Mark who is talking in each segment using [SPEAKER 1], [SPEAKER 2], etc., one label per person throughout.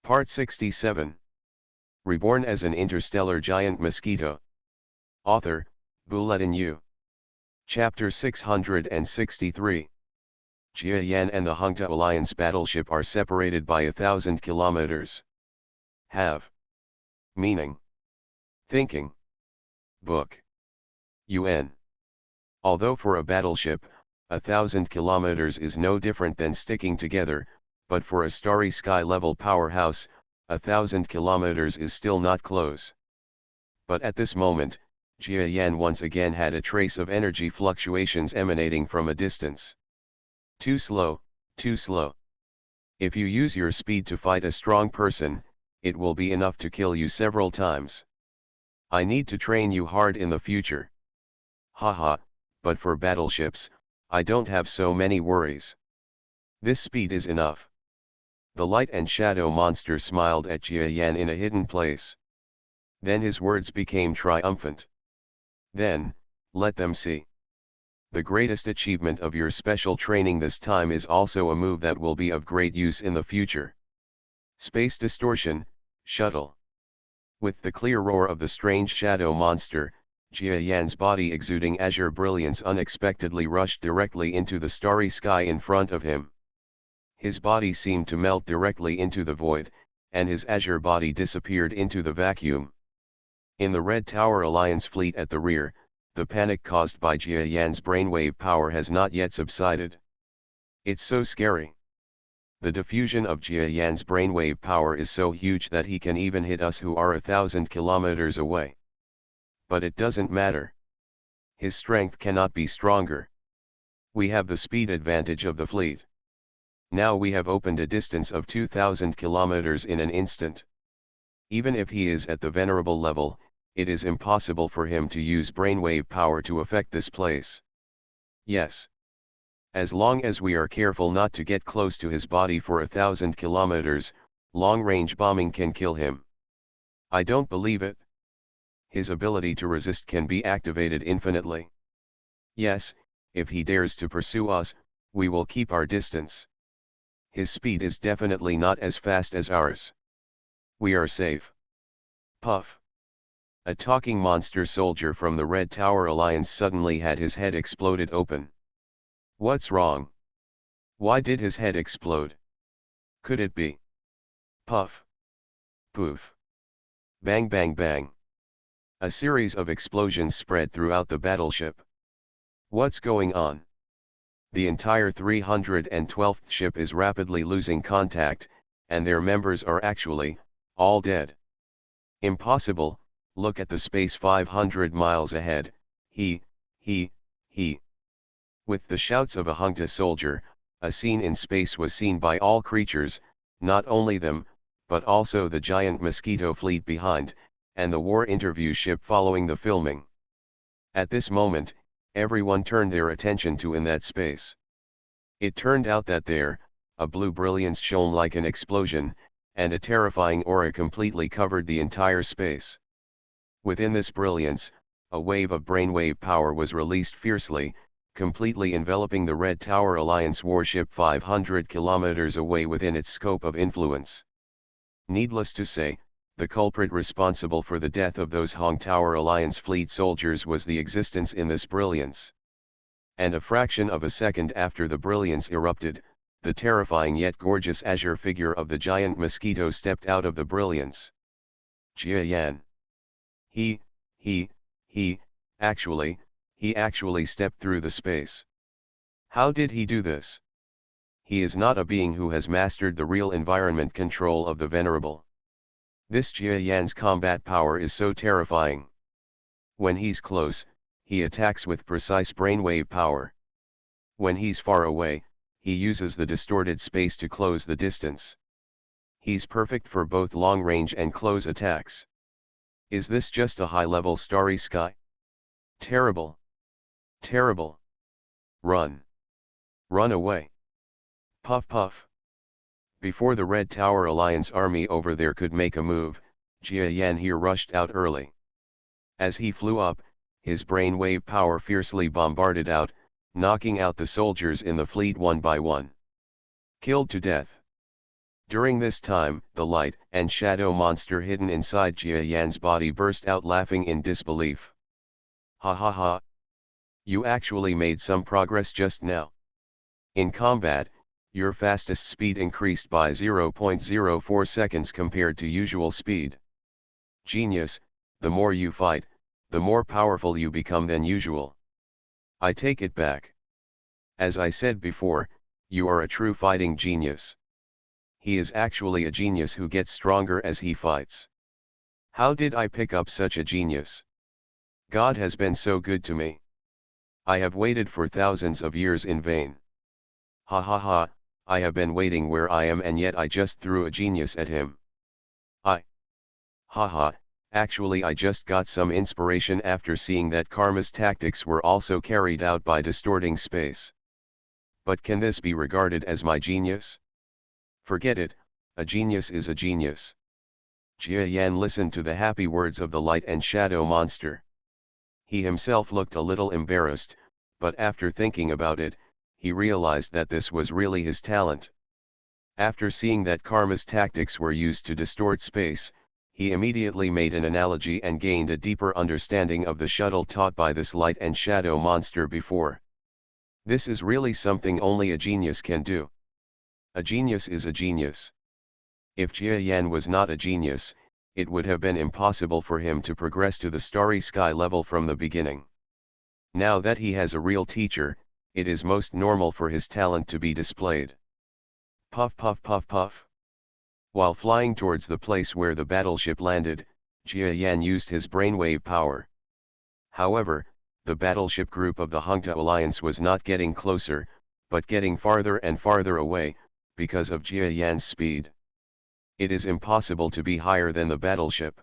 [SPEAKER 1] Part 67. Reborn as an interstellar giant mosquito. Author, Bulletin U. Chapter 663. Jia Yan and the Hungta Alliance battleship are separated by 1,000 kilometers. Have. Meaning. Thinking. Book. UN. Although for a battleship, 1,000 kilometers is no different than sticking together, but for a starry sky-level powerhouse, 1,000 kilometers is still not close. But at this moment, Jia Yan once again had a trace of energy fluctuations emanating from a distance. Too slow, too slow. If you use your speed to fight a strong person, it will be enough to kill you several times. I need to train you hard in the future. Haha, but for battleships, I don't have so many worries. This speed is enough. The light and shadow monster smiled at Jia Yan in a hidden place. Then his words became triumphant. Then, let them see. The greatest achievement of your special training this time is also a move that will be of great use in the future. Space distortion, shuttle. With the clear roar of the strange shadow monster, Jia Yan's body exuding azure brilliance unexpectedly rushed directly into the starry sky in front of him. His body seemed to melt directly into the void, and his azure body disappeared into the vacuum. In the Red Tower Alliance fleet at the rear, the panic caused by Jia Yan's brainwave power has not yet subsided. It's so scary. The diffusion of Jia Yan's brainwave power is so huge that he can even hit us who are 1,000 kilometers away. But it doesn't matter. His strength cannot be stronger. We have the speed advantage of the fleet. Now we have opened a distance of 2,000 kilometers in an instant. Even if he is at the venerable level, it is impossible for him to use brainwave power to affect this place. Yes. As long as we are careful not to get close to his body for 1,000 kilometers, long-range bombing can kill him. I don't believe it. His ability to resist can be activated infinitely. Yes, if he dares to pursue us, we will keep our distance. His speed is definitely not as fast as ours. We are safe. Puff. A talking monster soldier from the Red Tower Alliance suddenly had his head exploded open. What's wrong? Why did his head explode? Could it be? Puff. Poof. Bang bang bang. A series of explosions spread throughout the battleship. What's going on? The entire 312th ship is rapidly losing contact, and their members are actually, all dead. Impossible, look at the space 500 miles ahead, he. With the shouts of a Hungta soldier, a scene in space was seen by all creatures, not only them, but also the giant Mosquito fleet behind, and the war interview ship following the filming. At this moment, everyone turned their attention to in that space. It turned out that there, a blue brilliance shone like an explosion, and a terrifying aura completely covered the entire space. Within this brilliance, a wave of brainwave power was released fiercely, completely enveloping the Red Tower Alliance warship 500 kilometers away within its scope of influence. Needless to say, the culprit responsible for the death of those Hong Tower Alliance fleet soldiers was the existence in this brilliance. And a fraction of a second after the brilliance erupted, the terrifying yet gorgeous azure figure of the giant Mosquito stepped out of the brilliance. Jia Yan. He actually stepped through the space. How did he do this? He is not a being who has mastered the real environment control of the venerable. This Jia Yan's combat power is so terrifying. When he's close, he attacks with precise brainwave power. When he's far away, he uses the distorted space to close the distance. He's perfect for both long-range and close attacks. Is this just a high-level starry sky? Terrible. Terrible. Run. Run away. Puff puff. Before the Red Tower Alliance army over there could make a move, Jia Yan here rushed out early. As he flew up, his brainwave power fiercely bombarded out, knocking out the soldiers in the fleet one by one. Killed to death. During this time, the light and shadow monster hidden inside Jia Yan's body burst out laughing in disbelief. Ha ha ha. You actually made some progress just now. In combat, your fastest speed increased by 0.04 seconds compared to usual speed. Genius, the more you fight, the more powerful you become than usual. I take it back. As I said before, you are a true fighting genius. He is actually a genius who gets stronger as he fights. How did I pick up such a genius? God has been so good to me. I have waited for thousands of years in vain. Ha ha ha, I have been waiting where I am and yet I just threw a genius at him. Ha ha, actually I just got some inspiration after seeing that Karma's tactics were also carried out by distorting space. But can this be regarded as my genius? Forget it, a genius is a genius. Jia Yan listened to the happy words of the light and shadow monster. He himself looked a little embarrassed, but after thinking about it, he realized that this was really his talent. After seeing that Karma's tactics were used to distort space, he immediately made an analogy and gained a deeper understanding of the shuttle taught by this light and shadow monster before. This is really something only a genius can do. A genius is a genius. If Jia Yan was not a genius, it would have been impossible for him to progress to the starry sky level from the beginning. Now that he has a real teacher, it is most normal for his talent to be displayed. Puff puff puff puff. While flying towards the place where the battleship landed, Jia Yan used his brainwave power. However, the battleship group of the Hungta Alliance was not getting closer, but getting farther and farther away, because of Jia Yan's speed. It is impossible to be higher than the battleship.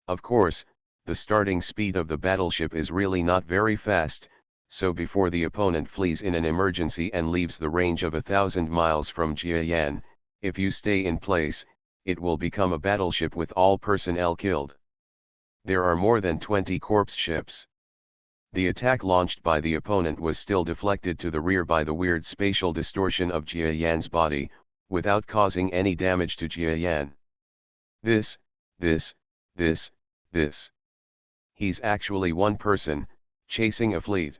[SPEAKER 1] Of course, the starting speed of the battleship is really not very fast, so before the opponent flees in an emergency and leaves the range of 1,000 miles from Jia Yan, if you stay in place, it will become a battleship with all personnel killed. There are more than 20 corpse ships. The attack launched by the opponent was still deflected to the rear by the weird spatial distortion of Jia Yan's body, without causing any damage to Jia Yan. This. He's actually one person, chasing a fleet.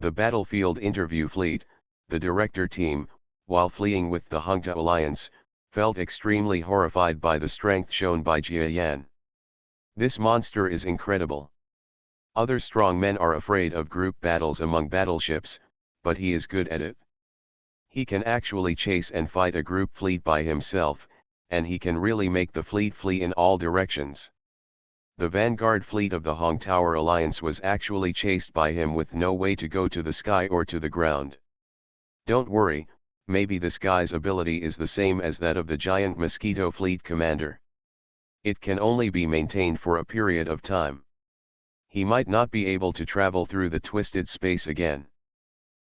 [SPEAKER 1] The battlefield interview fleet, the director team, while fleeing with the Hungta Alliance, felt extremely horrified by the strength shown by Jia Yan. This monster is incredible. Other strong men are afraid of group battles among battleships, but he is good at it. He can actually chase and fight a group fleet by himself, and he can really make the fleet flee in all directions. The vanguard fleet of the Hong Tower Alliance was actually chased by him with no way to go to the sky or to the ground. Don't worry, maybe this guy's ability is the same as that of the giant Mosquito fleet commander. It can only be maintained for a period of time. He might not be able to travel through the twisted space again.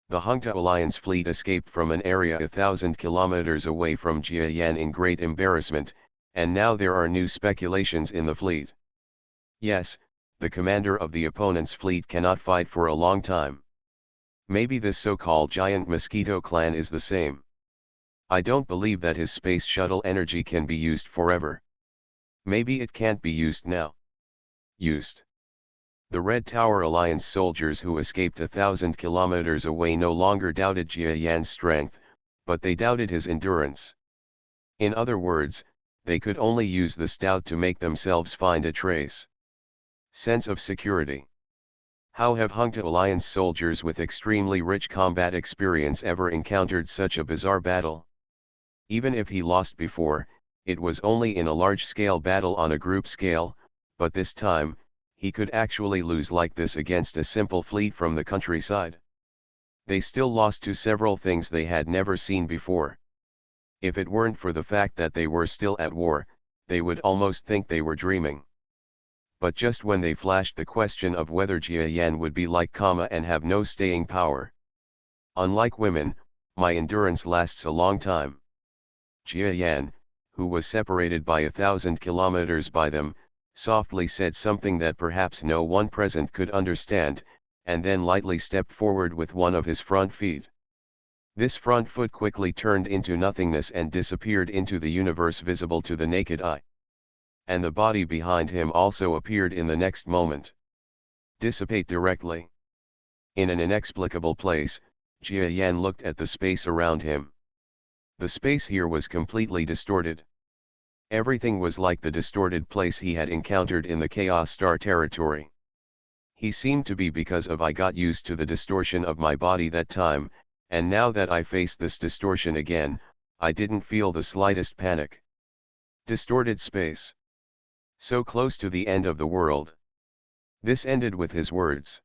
[SPEAKER 1] The Hungta Alliance fleet escaped from an area 1,000 kilometers away from Jia Yan in great embarrassment, and now there are new speculations in the fleet. Yes, the commander of the opponent's fleet cannot fight for a long time. Maybe this so-called giant Mosquito clan is the same. I don't believe that his space shuttle energy can be used forever. Maybe it can't be used now. Used. The Red Tower Alliance soldiers who escaped 1,000 kilometers away no longer doubted Jia Yan's strength, but they doubted his endurance. In other words, they could only use the stout to make themselves find a trace. Sense of security. How have Hungta Alliance soldiers with extremely rich combat experience ever encountered such a bizarre battle? Even if he lost before, it was only in a large-scale battle on a group scale, but this time, he could actually lose like this against a simple fleet from the countryside. They still lost to several things they had never seen before. If it weren't for the fact that they were still at war, they would almost think they were dreaming. But just when they flashed the question of whether Jia Yan would be like Kama and have no staying power. Unlike women, my endurance lasts a long time. Jia Yan, who was separated by 1,000 kilometers by them, softly said something that perhaps no one present could understand, and then lightly stepped forward with one of his front feet. This front foot quickly turned into nothingness and disappeared into the universe visible to the naked eye. And the body behind him also appeared in the next moment. Dissipate directly. In an inexplicable place, Jia Yan looked at the space around him. The space here was completely distorted. Everything was like the distorted place he had encountered in the Chaos Star territory. He seemed to be because of I got used to the distortion of my body that time, and now that I faced this distortion again, I didn't feel the slightest panic. Distorted space. So close to the end of the world. This ended with his words.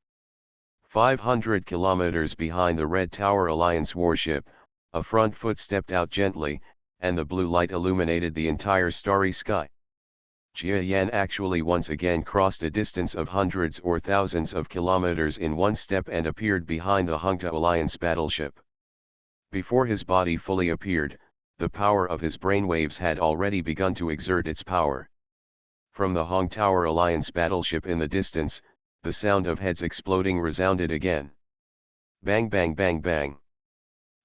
[SPEAKER 1] 500 kilometers behind the Red Tower Alliance warship, a front foot stepped out gently, and the blue light illuminated the entire starry sky. Jia Yan actually once again crossed a distance of hundreds or thousands of kilometers in one step and appeared behind the Hungta Alliance battleship. Before his body fully appeared, the power of his brainwaves had already begun to exert its power. From the Hong Tower Alliance battleship in the distance, the sound of heads exploding resounded again. Bang bang bang bang.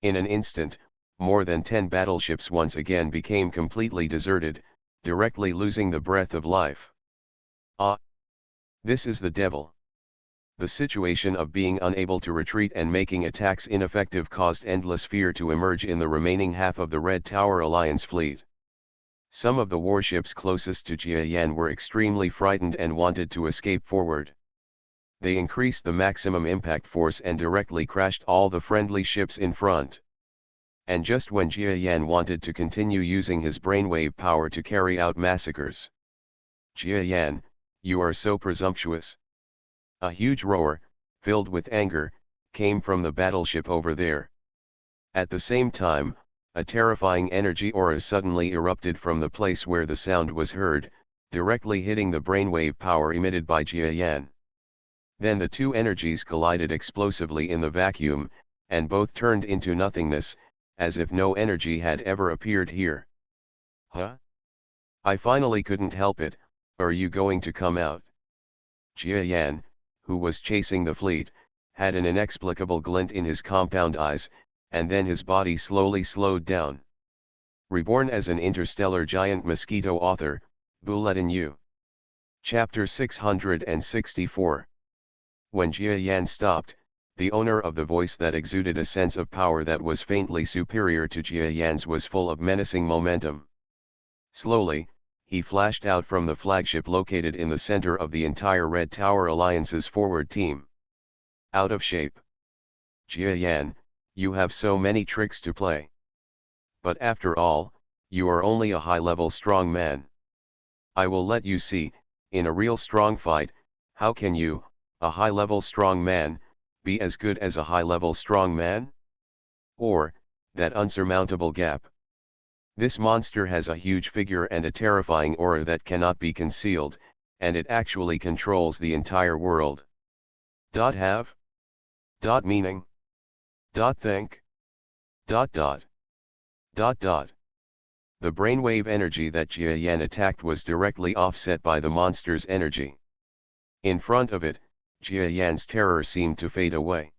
[SPEAKER 1] In an instant, more than 10 battleships once again became completely deserted, directly losing the breath of life. Ah! This is the devil. The situation of being unable to retreat and making attacks ineffective caused endless fear to emerge in the remaining half of the Red Tower Alliance fleet. Some of the warships closest to Jia Yan were extremely frightened and wanted to escape forward. They increased the maximum impact force and directly crashed all the friendly ships in front. And just when Jia Yan wanted to continue using his brainwave power to carry out massacres. Jia Yan, you are so presumptuous. A huge roar, filled with anger, came from the battleship over there. At the same time, a terrifying energy aura suddenly erupted from the place where the sound was heard, directly hitting the brainwave power emitted by Jia Yan. Then the two energies collided explosively in the vacuum, and both turned into nothingness, as if no energy had ever appeared here. Huh? I finally couldn't help it. Are you going to come out? Jia Yan, who was chasing the fleet, had an inexplicable glint in his compound eyes, and then his body slowly slowed down. Reborn as an interstellar giant mosquito author, Bulletin U. Chapter 664. When Jia Yan stopped, the owner of the voice that exuded a sense of power that was faintly superior to Jia Yan's was full of menacing momentum. Slowly, he flashed out from the flagship located in the center of the entire Red Tower Alliance's forward team. Out of shape. Jia Yan, you have so many tricks to play. But after all, you are only a high-level strong man. I will let you see, in a real strong fight, how can you, a high-level strong man, be as good as a high-level strong man? Or, that unsurmountable gap. This monster has a huge figure and a terrifying aura that cannot be concealed, and it actually controls the entire world. Have? Meaning? Think? The brainwave energy that Jia Yan attacked was directly offset by the monster's energy. In front of it, Jia Yan's terror seemed to fade away.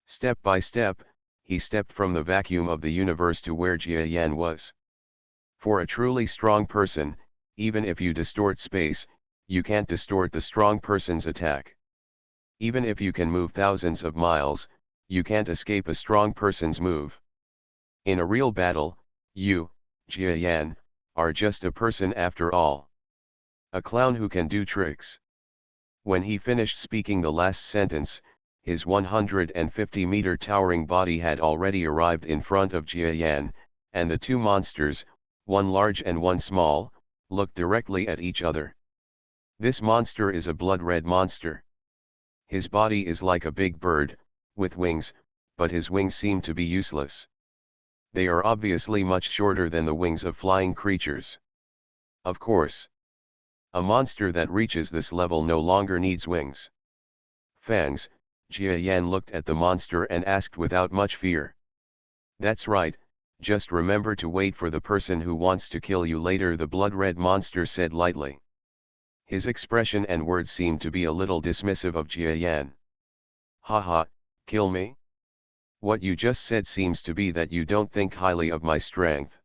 [SPEAKER 1] Step by step, he stepped from the vacuum of the universe to where Jia Yan was. For a truly strong person, even if you distort space, you can't distort the strong person's attack. Even if you can move thousands of miles, you can't escape a strong person's move. In a real battle, you, Jia Yan, are just a person after all. A clown who can do tricks. When he finished speaking the last sentence, his 150-meter towering body had already arrived in front of Jia Yan, and the two monsters, one large and one small, looked directly at each other. This monster is a blood-red monster. His body is like a big bird, with wings, but his wings seem to be useless. They are obviously much shorter than the wings of flying creatures. Of course. A monster that reaches this level no longer needs wings. Fangs, Jia Yan looked at the monster and asked without much fear. That's right, just remember to wait for the person who wants to kill you later, the blood-red monster said lightly. His expression and words seemed to be a little dismissive of Jia Yan. Haha, kill me? What you just said seems to be that you don't think highly of my strength.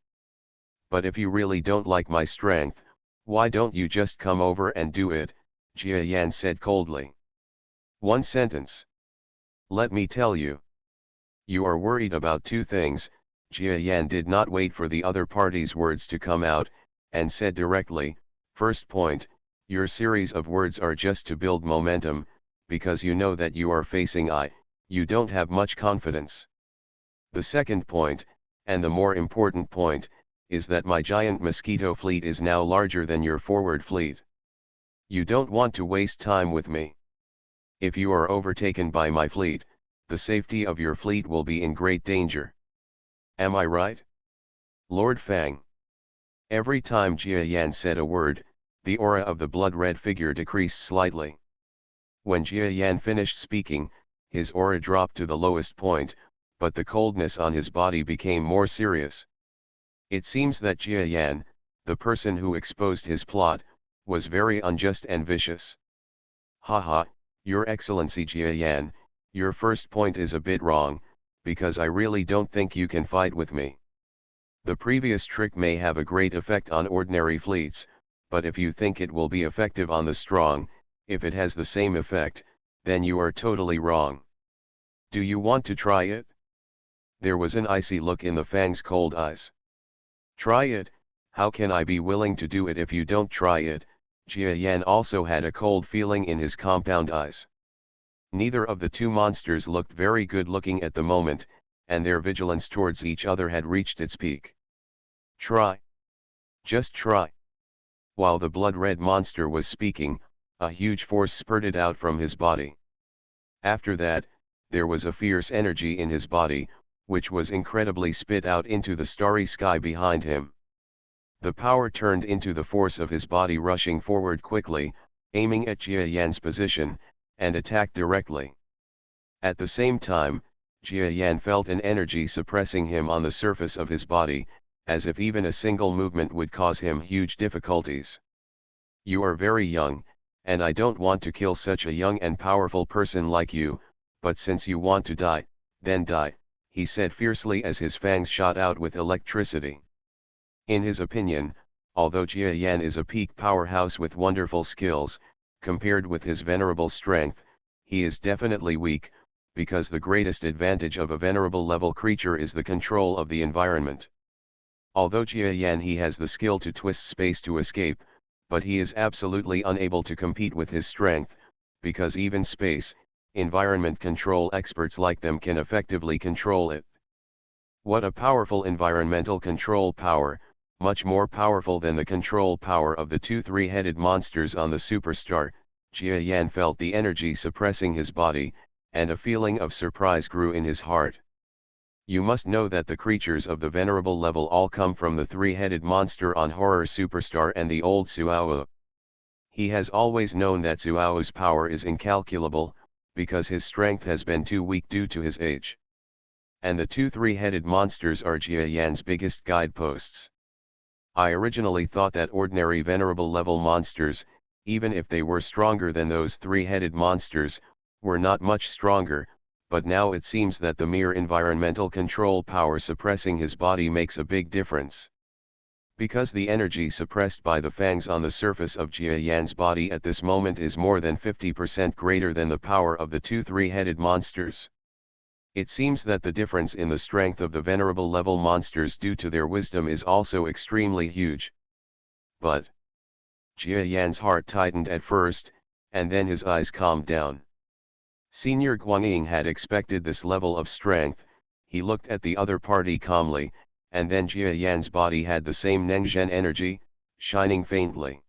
[SPEAKER 1] But if you really don't like my strength, why don't you just come over and do it, Jia Yan said coldly. One sentence. Let me tell you. You are worried about two things. Jia Yan did not wait for the other party's words to come out, and said directly, first point, your series of words are just to build momentum, because you know that you are facing you don't have much confidence. The second point, and the more important point, is that my giant Mosquito fleet is now larger than your forward fleet. You don't want to waste time with me. If you are overtaken by my fleet, the safety of your fleet will be in great danger. Am I right? Lord Fang. Every time Jia Yan said a word, the aura of the blood-red figure decreased slightly. When Jia Yan finished speaking, his aura dropped to the lowest point, but the coldness on his body became more serious. It seems that Jia Yan, the person who exposed his plot, was very unjust and vicious. Haha, Your Excellency Jia Yan, your first point is a bit wrong, because I really don't think you can fight with me. The previous trick may have a great effect on ordinary fleets, but if you think it will be effective on the strong, if it has the same effect, then you are totally wrong. Do you want to try it? There was an icy look in the Fang's cold eyes. Try it? How can I be willing to do it if you don't try it? Jia Yan also had a cold feeling in his compound eyes. Neither of the two monsters looked very good looking at the moment, and their vigilance towards each other had reached its peak. Try. Just try. While the blood-red monster was speaking, a huge force spurted out from his body. After that, there was a fierce energy in his body, which was incredibly spit out into the starry sky behind him. The power turned into the force of his body rushing forward quickly, aiming at Jia Yan's position, and attacked directly. At the same time, Jia Yan felt an energy suppressing him on the surface of his body, as if even a single movement would cause him huge difficulties. You are very young, and I don't want to kill such a young and powerful person like you, but since you want to die, then die, he said fiercely as his fangs shot out with electricity. In his opinion, although Jia Yan is a peak powerhouse with wonderful skills, compared with his venerable strength, he is definitely weak, because the greatest advantage of a venerable level creature is the control of the environment. Although Jia Yan he has the skill to twist space to escape, but he is absolutely unable to compete with his strength, because even space, environment control experts like them can effectively control it. What a powerful environmental control power, much more powerful than the control power of the two three-headed monsters on the superstar. Jia Yan felt the energy suppressing his body, and a feeling of surprise grew in his heart. You must know that the creatures of the venerable level all come from the three-headed monster on Horror Superstar and the old Suao. He has always known that Suao's power is incalculable, because his strength has been too weak due to his age. And the two three-headed monsters are Jia Yan's biggest guideposts. I originally thought that ordinary venerable level monsters, even if they were stronger than those three-headed monsters, were not much stronger, but now it seems that the mere environmental control power suppressing his body makes a big difference. Because the energy suppressed by the fangs on the surface of Jia Yan's body at this moment is more than 50% greater than the power of the two three-headed monsters. It seems that the difference in the strength of the venerable level monsters due to their wisdom is also extremely huge. But Jia Yan's heart tightened at first, and then his eyes calmed down. Senior Guangying had expected this level of strength. He looked at the other party calmly, and then Jia Yan's body had the same Nengzhen energy, shining faintly.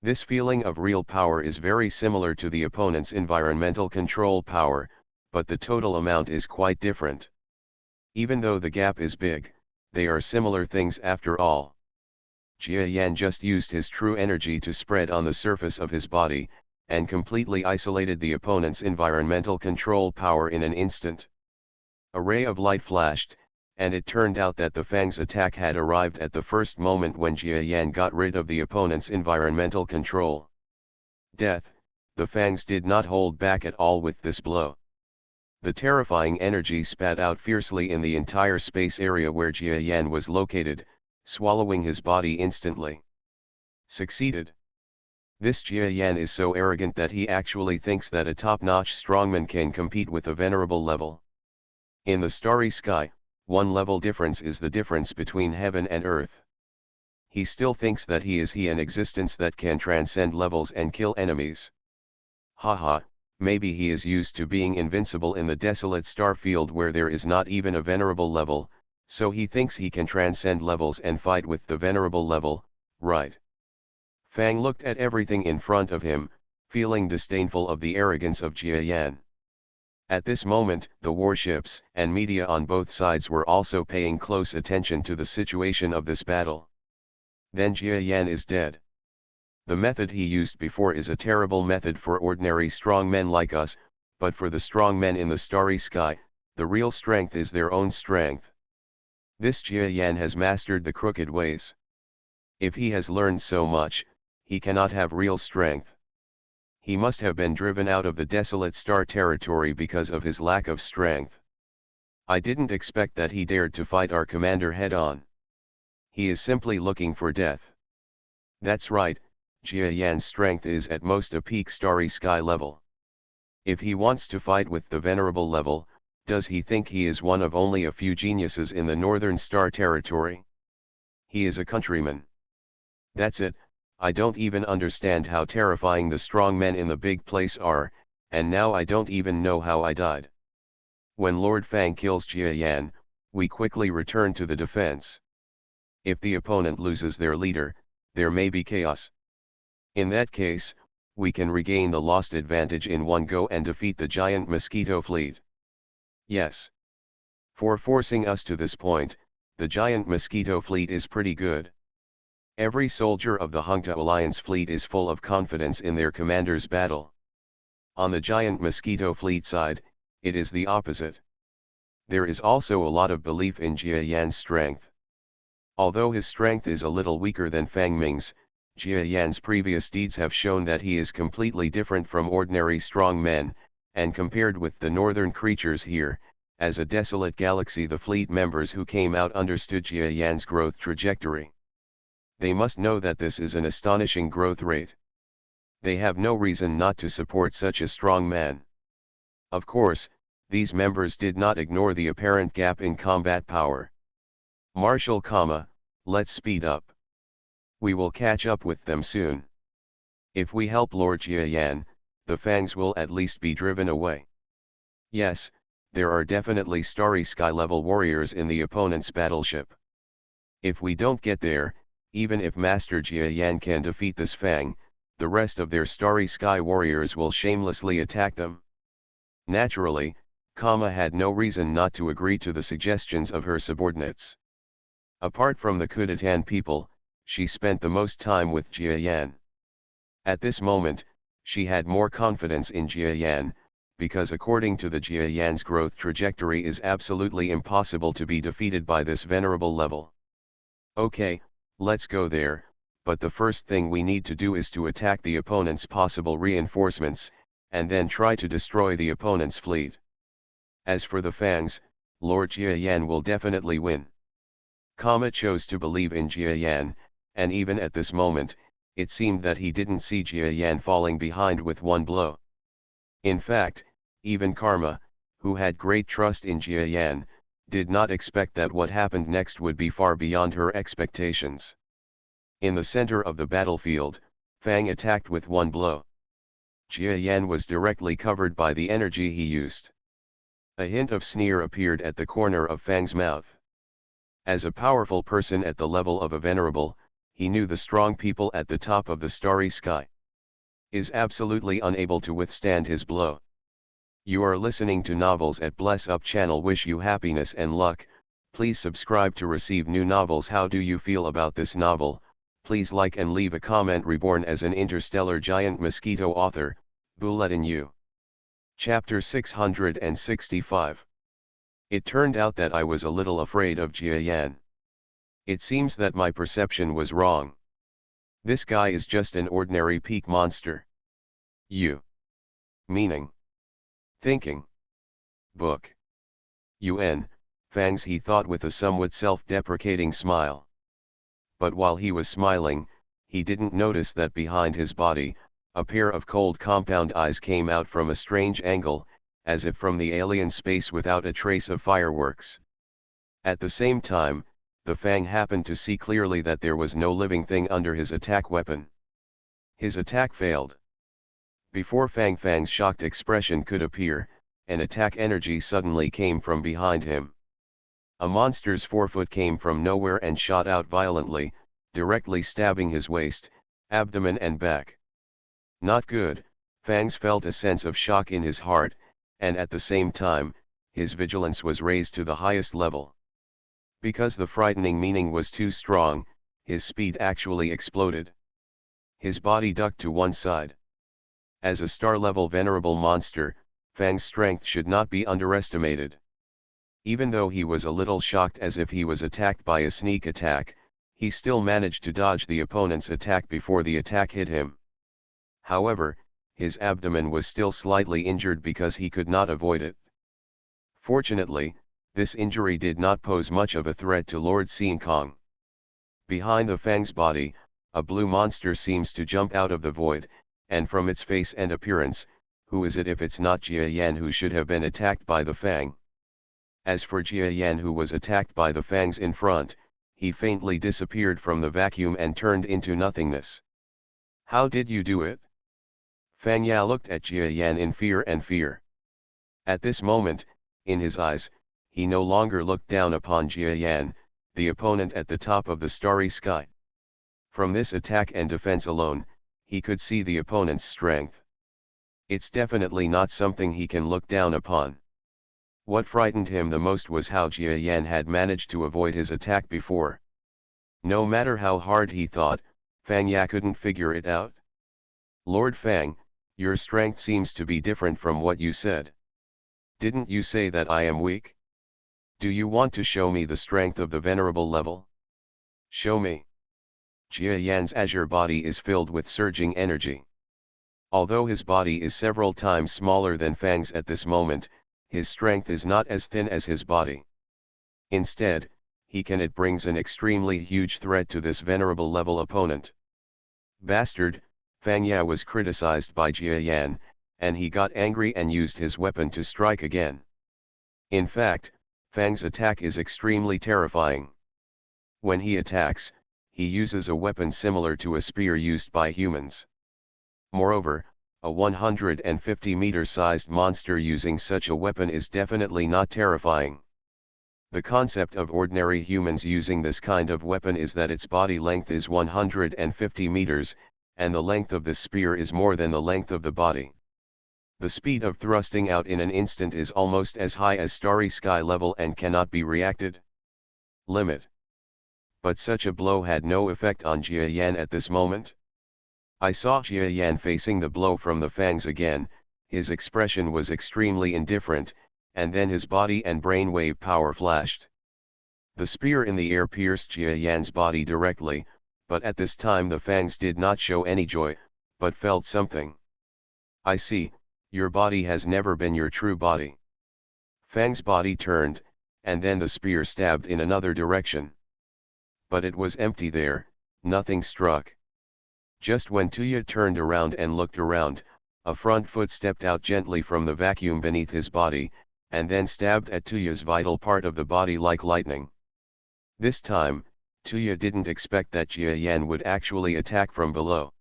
[SPEAKER 1] This feeling of real power is very similar to the opponent's environmental control power, but the total amount is quite different. Even though the gap is big, they are similar things after all. Jia Yan just used his true energy to spread on the surface of his body, and completely isolated the opponent's environmental control power in an instant. A ray of light flashed, and it turned out that the Fang's attack had arrived at the first moment when Jia Yan got rid of the opponent's environmental control. Death, the Fangs did not hold back at all with this blow. The terrifying energy spat out fiercely in the entire space area where Jia Yan was located, swallowing his body instantly. Succeeded. This Jia Yan is so arrogant that he actually thinks that a top-notch strongman can compete with a venerable level. In the starry sky, one level difference is the difference between heaven and earth. He still thinks that he is an existence that can transcend levels and kill enemies. Haha, maybe he is used to being invincible in the desolate star field where there is not even a venerable level, so he thinks he can transcend levels and fight with the venerable level, right? Fang looked at everything in front of him, feeling disdainful of the arrogance of Jia Yan. At this moment, the warships and media on both sides were also paying close attention to the situation of this battle. Then Jia Yan is dead. The method he used before is a terrible method for ordinary strong men like us, but for the strong men in the starry sky, the real strength is their own strength. This Jia Yan has mastered the crooked ways. If he has learned so much, he cannot have real strength. He must have been driven out of the desolate star territory because of his lack of strength. I didn't expect that he dared to fight our commander head-on. He is simply looking for death. That's right, Jia Yan's strength is at most a peak starry sky level. If he wants to fight with the venerable level, does he think he is one of only a few geniuses in the northern star territory? He is a countryman. That's it, I don't even understand how terrifying the strong men in the big place are, and now I don't even know how I died. When Lord Fang kills Jia Yan, we quickly return to the defense. If the opponent loses their leader, there may be chaos. In that case, we can regain the lost advantage in one go and defeat the giant Mosquito fleet. Yes. For forcing us to this point, the giant Mosquito fleet is pretty good. Every soldier of the Hungta Alliance fleet is full of confidence in their commander's battle. On the giant Mosquito fleet side, it is the opposite. There is also a lot of belief in Jia Yan's strength. Although his strength is a little weaker than Fang Ming's, Jia Yan's previous deeds have shown that he is completely different from ordinary strong men, and compared with the northern creatures here, as a desolate galaxy, the fleet members who came out understood Jia Yan's growth trajectory. They must know that this is an astonishing growth rate. They have no reason not to support such a strong man. Of course, these members did not ignore the apparent gap in combat power. Marshal, let's speed up. We will catch up with them soon. If we help Lord Jia Yan, the Fangs will at least be driven away. Yes, there are definitely starry sky level warriors in the opponent's battleship. If we don't get there, even if Master Jia Yan can defeat this Fang, the rest of their starry sky warriors will shamelessly attack them. Naturally, had no reason not to agree to the suggestions of her subordinates. Apart from the Kudatan people, she spent the most time with Jia Yan. At this moment, she had more confidence in Jia Yan, because according to the Jia Yan's growth trajectory is absolutely impossible to be defeated by this venerable level. Okay, let's go there, but the first thing we need to do is to attack the opponent's possible reinforcements, and then try to destroy the opponent's fleet. As for the Fangs, Lord Jia Yan will definitely win. Chose to believe in Jia Yan, and even at this moment, it seemed that he didn't see Jia Yan falling behind with one blow. In fact, even Karma, who had great trust in Jia Yan, did not expect that what happened next would be far beyond her expectations. In the center of the battlefield, Fang attacked with one blow. Jia Yan was directly covered by the energy he used. A hint of sneer appeared at the corner of Fang's mouth. As a powerful person at the level of a venerable, he knew the strong people at the top of the starry sky is absolutely unable to withstand his blow. You are listening to Novels at Bless Up channel. Wish you happiness and luck. Please subscribe to receive new novels. How do you feel about this novel? Please like and leave a comment. Reborn as an interstellar giant mosquito. Author, Bulletin U. Chapter 665. It turned out that I was a little afraid of Jia Yan. It seems that my perception was wrong. This guy is just an ordinary peak monster. Meaning. Thinking. Book. UN, Fangs, he thought with a somewhat self-deprecating smile. But while he was smiling, he didn't notice that behind his body, a pair of cold compound eyes came out from a strange angle, as if from the alien space without a trace of fireworks. At the same time, the Fang happened to see clearly that there was no living thing under his attack weapon. His attack failed. Before Fang's shocked expression could appear, an attack energy suddenly came from behind him. A monster's forefoot came from nowhere and shot out violently, directly stabbing his waist, abdomen and back. Not good. Fangs felt a sense of shock in his heart, and at the same time, his vigilance was raised to the highest level. Because the frightening meaning was too strong, his speed actually exploded. His body ducked to one side. As a star-level venerable monster, Fang's strength should not be underestimated. Even though he was a little shocked as if he was attacked by a sneak attack, he still managed to dodge the opponent's attack before the attack hit him. However, his abdomen was still slightly injured because he could not avoid it. Fortunately, this injury did not pose much of a threat to Lord Sean Kong. Behind the Fang's body, a blue monster seems to jump out of the void, and from its face and appearance, who is it if it's not Jia Yan who should have been attacked by the Fang? As for Jia Yan, who was attacked by the Fangs in front, he faintly disappeared from the vacuum and turned into nothingness. How did you do it? Fang Ya looked at Jia Yan in fear. At this moment, in his eyes, he no longer looked down upon Jia Yan, the opponent at the top of the starry sky. From this attack and defense alone, he could see the opponent's strength. It's definitely not something he can look down upon. What frightened him the most was how Jia Yan had managed to avoid his attack before. No matter how hard he thought, Fang Ya couldn't figure it out. Lord Fang, your strength seems to be different from what you said. Didn't you say that I am weak? Do you want to show me the strength of the venerable level? Show me. Jia Yan's azure body is filled with surging energy. Although his body is several times smaller than Fang's at this moment, his strength is not as thin as his body. Instead, it brings an extremely huge threat to this venerable level opponent. Bastard, Fang Ya was criticized by Jia Yan, and he got angry and used his weapon to strike again. In fact, Fang's attack is extremely terrifying. When he attacks, he uses a weapon similar to a spear used by humans. Moreover, a 150-meter-sized monster using such a weapon is definitely not terrifying. The concept of ordinary humans using this kind of weapon is that its body length is 150 meters, and the length of the spear is more than the length of the body. The speed of thrusting out in an instant is almost as high as starry sky level and cannot be reacted. Limit. But such a blow had no effect on Jia Yan at this moment. I saw Jia Yan facing the blow from the Fangs again, his expression was extremely indifferent, and then his body and brainwave power flashed. The spear in the air pierced Jia Yan's body directly, but at this time the Fangs did not show any joy, but felt something. I see, your body has never been your true body. Fang's body turned, and then the spear stabbed in another direction. But it was empty there, nothing struck. Just when Tuya turned around and looked around, a front foot stepped out gently from the vacuum beneath his body, and then stabbed at Tuya's vital part of the body like lightning. This time, Tuya didn't expect that Jia Yan would actually attack from below.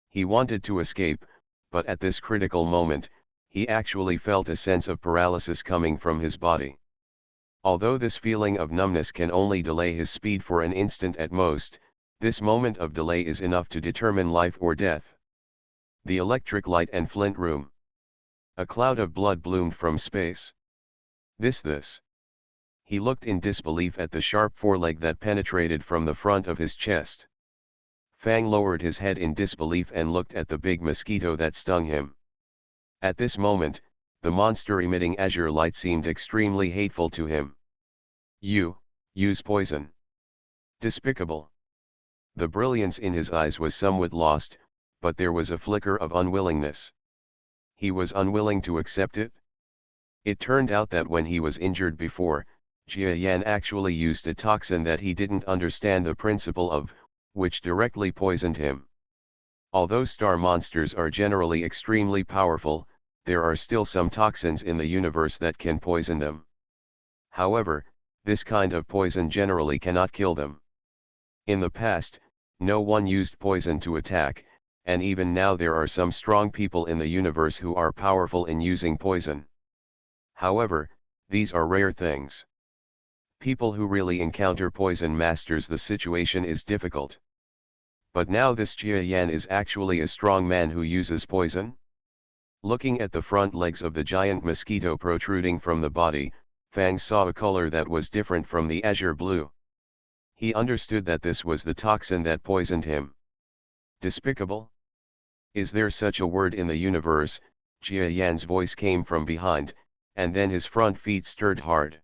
[SPEAKER 1] He wanted to escape, but at this critical moment, he actually felt a sense of paralysis coming from his body. Although this feeling of numbness can only delay his speed for an instant at most, this moment of delay is enough to determine life or death. The electric light and flint room. A cloud of blood bloomed from space. This. He looked in disbelief at the sharp foreleg that penetrated from the front of his chest. Fang lowered his head in disbelief and looked at the big mosquito that stung him. At this moment, the monster emitting azure light seemed extremely hateful to him. Use poison. Despicable. The brilliance in his eyes was somewhat lost, but there was a flicker of unwillingness. He was unwilling to accept it. It turned out that when he was injured before, Jia Yan actually used a toxin that he didn't understand the principle of, which directly poisoned him. Although star monsters are generally extremely powerful, there are still some toxins in the universe that can poison them. However, this kind of poison generally cannot kill them. In the past, no one used poison to attack, and even now there are some strong people in the universe who are powerful in using poison. However, these are rare things. People who really encounter poison masters, the situation is difficult. But now this Jia Yan is actually a strong man who uses poison? Looking at the front legs of the giant mosquito protruding from the body, Fang saw a color that was different from the azure blue. He understood that this was the toxin that poisoned him. Despicable? Is there such a word in the universe? Jia Yan's voice came from behind, and then his front feet stirred hard.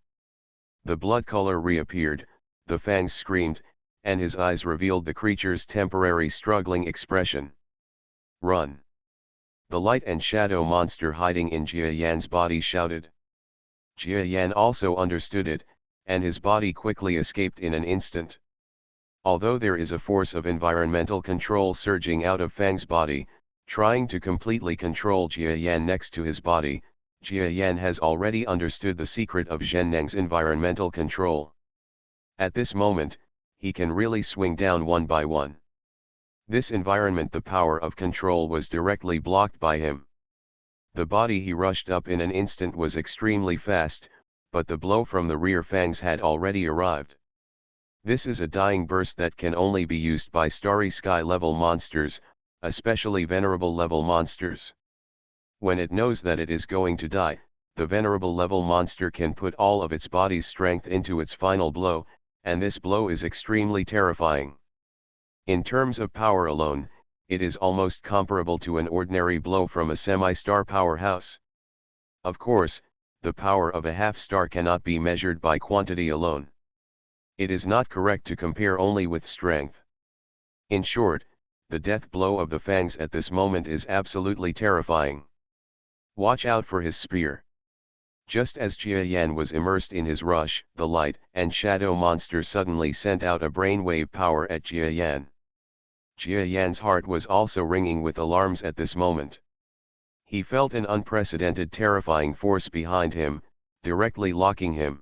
[SPEAKER 1] The blood color reappeared, the fangs screamed, and his eyes revealed the creature's temporary struggling expression. Run! The light and shadow monster hiding in Jia Yan's body shouted. Jia Yan also understood it, and his body quickly escaped in an instant. Although there is a force of environmental control surging out of Fang's body, trying to completely control Jia Yan next to his body, Jia Yan has already understood the secret of Zhenneng's environmental control. At this moment, he can really swing down one by one. This environment, the power of control was directly blocked by him. The body he rushed up in an instant was extremely fast, but the blow from the rear fangs had already arrived. This is a dying burst that can only be used by starry sky level monsters, especially venerable level monsters. When it knows that it is going to die, the venerable level monster can put all of its body's strength into its final blow, and this blow is extremely terrifying. In terms of power alone, it is almost comparable to an ordinary blow from a semi-star powerhouse. Of course, the power of a half-star cannot be measured by quantity alone. It is not correct to compare only with strength. In short, the death blow of the fangs at this moment is absolutely terrifying. Watch out for his spear. Just as Jia Yan was immersed in his rush, the light and shadow monster suddenly sent out a brainwave power at Jia Yan. Jia Yan's heart was also ringing with alarms at this moment. He felt an unprecedented terrifying force behind him, directly locking him.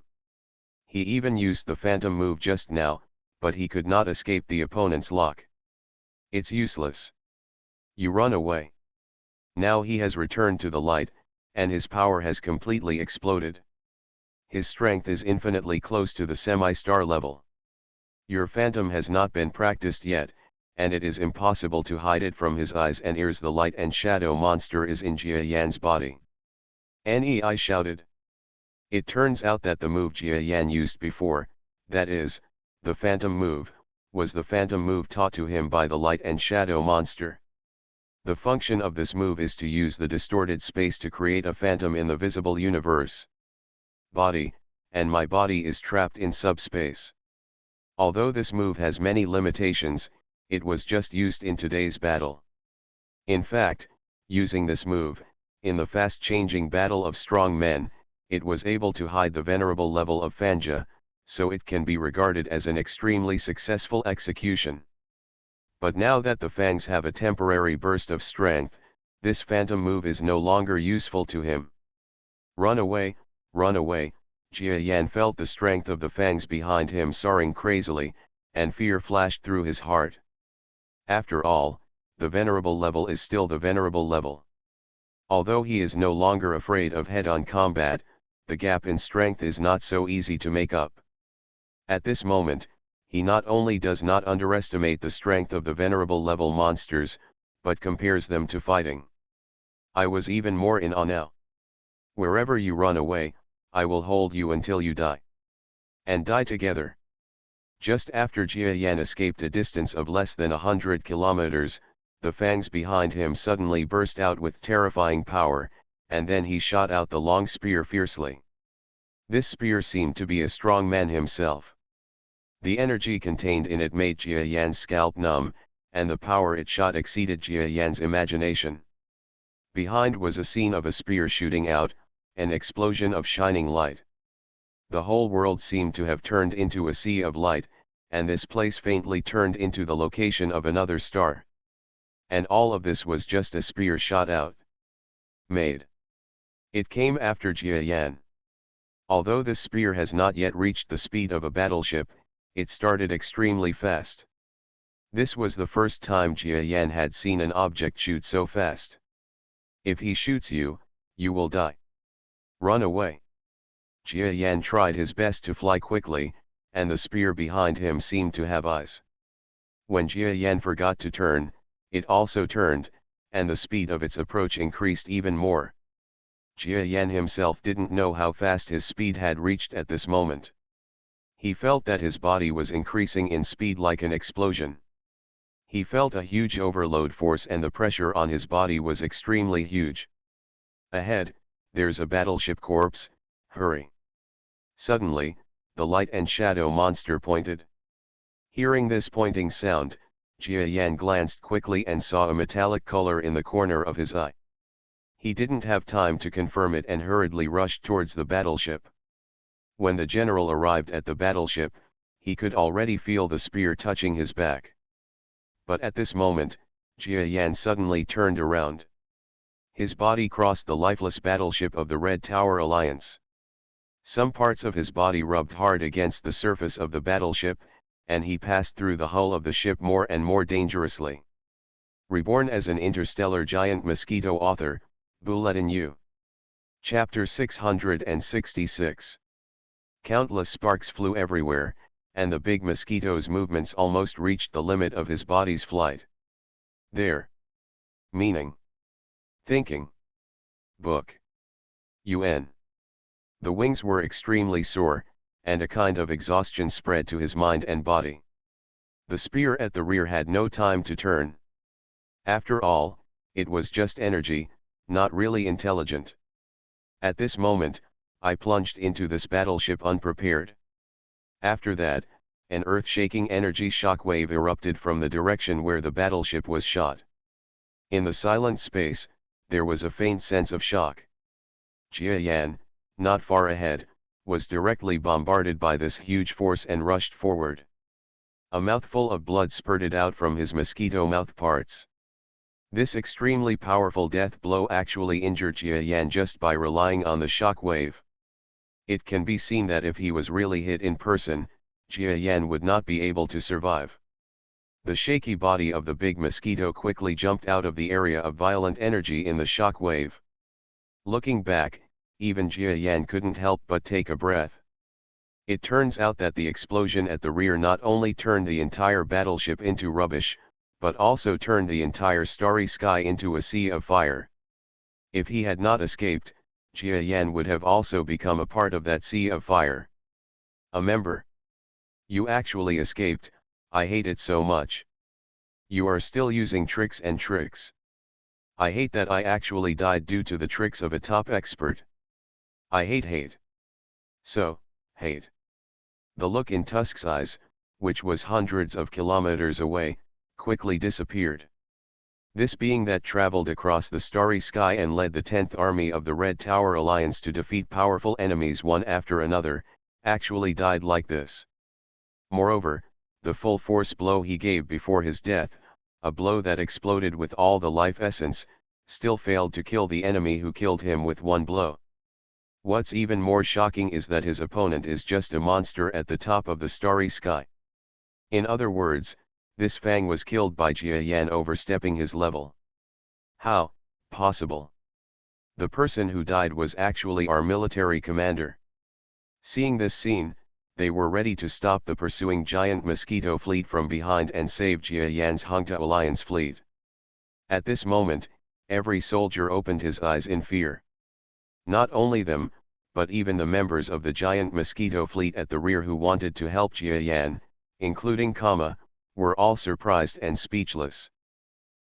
[SPEAKER 1] He even used the phantom move just now, but he could not escape the opponent's lock. It's useless. You run away. Now he has returned to the light, and his power has completely exploded. His strength is infinitely close to the semi-star level. Your phantom has not been practiced yet, and it is impossible to hide it from his eyes and ears. The light and shadow monster is in Jia Yan's body. Nei shouted. It turns out that the move Jia Yan used before, that is, the phantom move, was the phantom move taught to him by the light and shadow monster. The function of this move is to use the distorted space to create a phantom in the visible universe. Body, and my body is trapped in subspace. Although this move has many limitations, it was just used in today's battle. In fact, using this move, in the fast-changing battle of strong men, it was able to hide the venerable level of Fanja, so it can be regarded as an extremely successful execution. But now that the fangs have a temporary burst of strength, this phantom move is no longer useful to him. Run away, Jia Yan felt the strength of the fangs behind him soaring crazily, and fear flashed through his heart. After all, the venerable level is still the venerable level. Although he is no longer afraid of head-on combat, the gap in strength is not so easy to make up. At this moment, he not only does not underestimate the strength of the venerable level monsters, but compares them to fighting. I was even more in awe now. Wherever you run away, I will hold you until you die. And die together. Just after Jia Yan escaped a distance of less than 100 kilometers, the fangs behind him suddenly burst out with terrifying power, and then he shot out the long spear fiercely. This spear seemed to be a strong man himself. The energy contained in it made Jia Yan's scalp numb, and the power it shot exceeded Jia Yan's imagination. Behind was a scene of a spear shooting out, an explosion of shining light. The whole world seemed to have turned into a sea of light, and this place faintly turned into the location of another star. And all of this was just a spear shot out. Made. It came after Jia Yan. Although this spear has not yet reached the speed of a battleship, it started extremely fast. This was the first time Jia Yan had seen an object shoot so fast. If he shoots you, you will die. Run away. Jia Yan tried his best to fly quickly, and the spear behind him seemed to have eyes. When Jia Yan forgot to turn, it also turned, and the speed of its approach increased even more. Jia Yan himself didn't know how fast his speed had reached at this moment. He felt that his body was increasing in speed like an explosion. He felt a huge overload force and the pressure on his body was extremely huge. Ahead, there's a battleship corpse, hurry. Suddenly, the light and shadow monster pointed. Hearing this pointing sound, Jia Yan glanced quickly and saw a metallic color in the corner of his eye. He didn't have time to confirm it and hurriedly rushed towards the battleship. When the general arrived at the battleship, he could already feel the spear touching his back. But at this moment, Jia Yan suddenly turned around. His body crossed the lifeless battleship of the Red Tower Alliance. Some parts of his body rubbed hard against the surface of the battleship, and he passed through the hull of the ship more and more dangerously. Reborn as an interstellar giant mosquito. Author, Bulletin U. Chapter 666. Countless sparks flew everywhere, and the big mosquito's movements almost reached the limit of his body's flight. There. Meaning. Thinking. Book. UN. The wings were extremely sore, and a kind of exhaustion spread to his mind and body. The spear at the rear had no time to turn. After all, it was just energy, not really intelligent. At this moment, I plunged into this battleship unprepared. After that, an earth-shaking energy shockwave erupted from the direction where the battleship was shot. In the silent space, there was a faint sense of shock. Jia Yan, not far ahead, was directly bombarded by this huge force and rushed forward. A mouthful of blood spurted out from his mosquito mouth parts. This extremely powerful death blow actually injured Jia Yan just by relying on the shock wave. It can be seen that if he was really hit in person, Jia Yan would not be able to survive. The shaky body of the big mosquito quickly jumped out of the area of violent energy in the shock wave. Looking back, even Jia Yan couldn't help but take a breath. It turns out that the explosion at the rear not only turned the entire battleship into rubbish, but also turned the entire starry sky into a sea of fire. If he had not escaped, Jia Yan would have also become a part of that sea of fire. A member. You actually escaped, I hate it so much. You are still using tricks and tricks. I hate that I actually died due to the tricks of a top expert. I hate. So, hate. The look in Tusk's eyes, which was hundreds of kilometers away, quickly disappeared. This being that traveled across the starry sky and led the 10th Army of the Red Tower Alliance to defeat powerful enemies one after another, actually died like this. Moreover, the full force blow he gave before his death, a blow that exploded with all the life essence, still failed to kill the enemy who killed him with one blow. What's even more shocking is that his opponent is just a monster at the top of the starry sky. In other words, this Fang was killed by Jia Yan overstepping his level. How possible? The person who died was actually our military commander. Seeing this scene, they were ready to stop the pursuing giant mosquito fleet from behind and save Jia Yan's Hongta Alliance fleet. At this moment, every soldier opened his eyes in fear. Not only them, but even the members of the giant mosquito fleet at the rear who wanted to help Jia Yan, including Kama, were all surprised and speechless.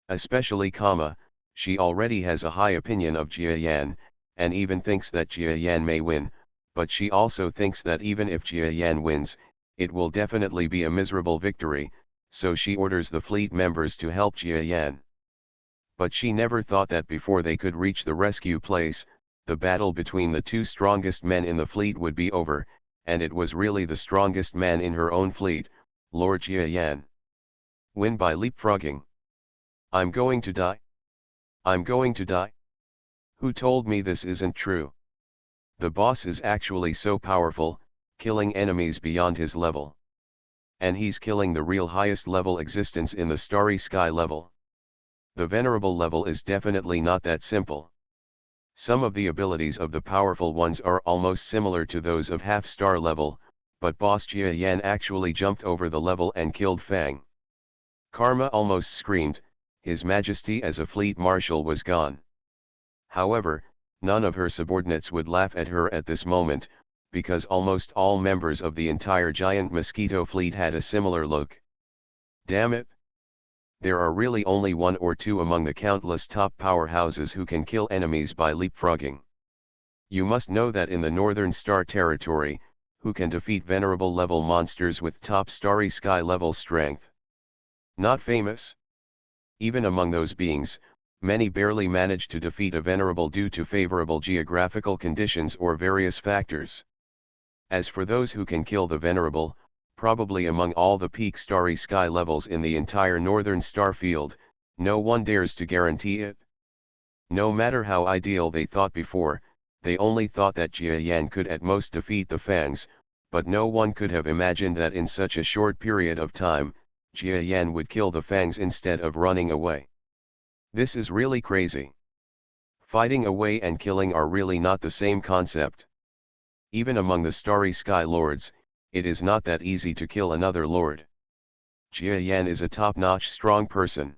[SPEAKER 1] Especially Kama, she already has a high opinion of Jia Yan, and even thinks that Jia Yan may win, but she also thinks that even if Jia Yan wins, it will definitely be a miserable victory, so she orders the fleet members to help Jia Yan. But she never thought that before they could reach the rescue place, the battle between the two strongest men in the fleet would be over, and it was really the strongest man in her own fleet, Lord Jia Yan. Win by leapfrogging. I'm going to die. I'm going to die. Who told me this isn't true? The boss is actually so powerful, killing enemies beyond his level. And he's killing the real highest level existence in the starry sky level. The venerable level is definitely not that simple. Some of the abilities of the powerful ones are almost similar to those of half-star level, but boss Jia Yan actually jumped over the level and killed Fang. Karma almost screamed, His Majesty as a fleet marshal was gone. However, none of her subordinates would laugh at her at this moment, because almost all members of the entire giant Mosquito fleet had a similar look. Damn it! There are really only one or two among the countless top powerhouses who can kill enemies by leapfrogging. You must know that in the Northern Star territory, who can defeat venerable level monsters with top starry sky level strength? Not famous. Even among those beings, many barely manage to defeat a venerable due to favorable geographical conditions or various factors. As for those who can kill the venerable, probably among all the peak starry sky levels in the entire northern star field, no one dares to guarantee it. No matter how ideal they thought before, they only thought that Jia Yan could at most defeat the Fangs, but no one could have imagined that in such a short period of time, Jia Yan would kill the Fangs instead of running away. This is really crazy. Fighting away and killing are really not the same concept. Even among the starry sky lords, it is not that easy to kill another lord. Jia Yan is a top-notch strong person.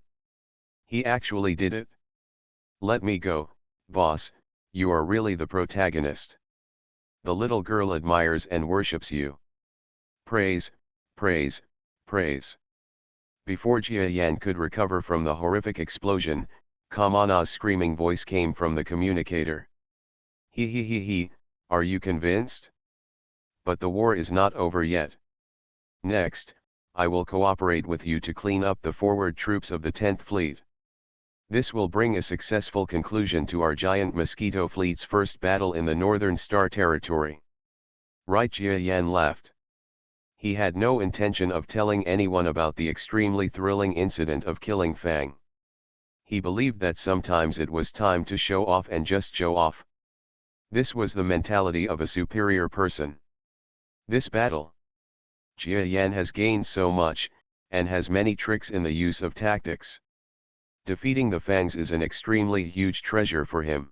[SPEAKER 1] He actually did it. Let me go, boss, you are really the protagonist. The little girl admires and worships you. Praise, praise, praise. Before Jia Yan could recover from the horrific explosion, Kamana's screaming voice came from the communicator. He, are you convinced? But the war is not over yet. Next, I will cooperate with you to clean up the forward troops of the 10th Fleet. This will bring a successful conclusion to our giant Mosquito fleet's first battle in the Northern Star territory. Right? Jia Yan laughed. He had no intention of telling anyone about the extremely thrilling incident of killing Fang. He believed that sometimes it was time to show off and just show off. This was the mentality of a superior person. This battle. Jia Yan has gained so much, and has many tricks in the use of tactics. Defeating the Fangs is an extremely huge treasure for him.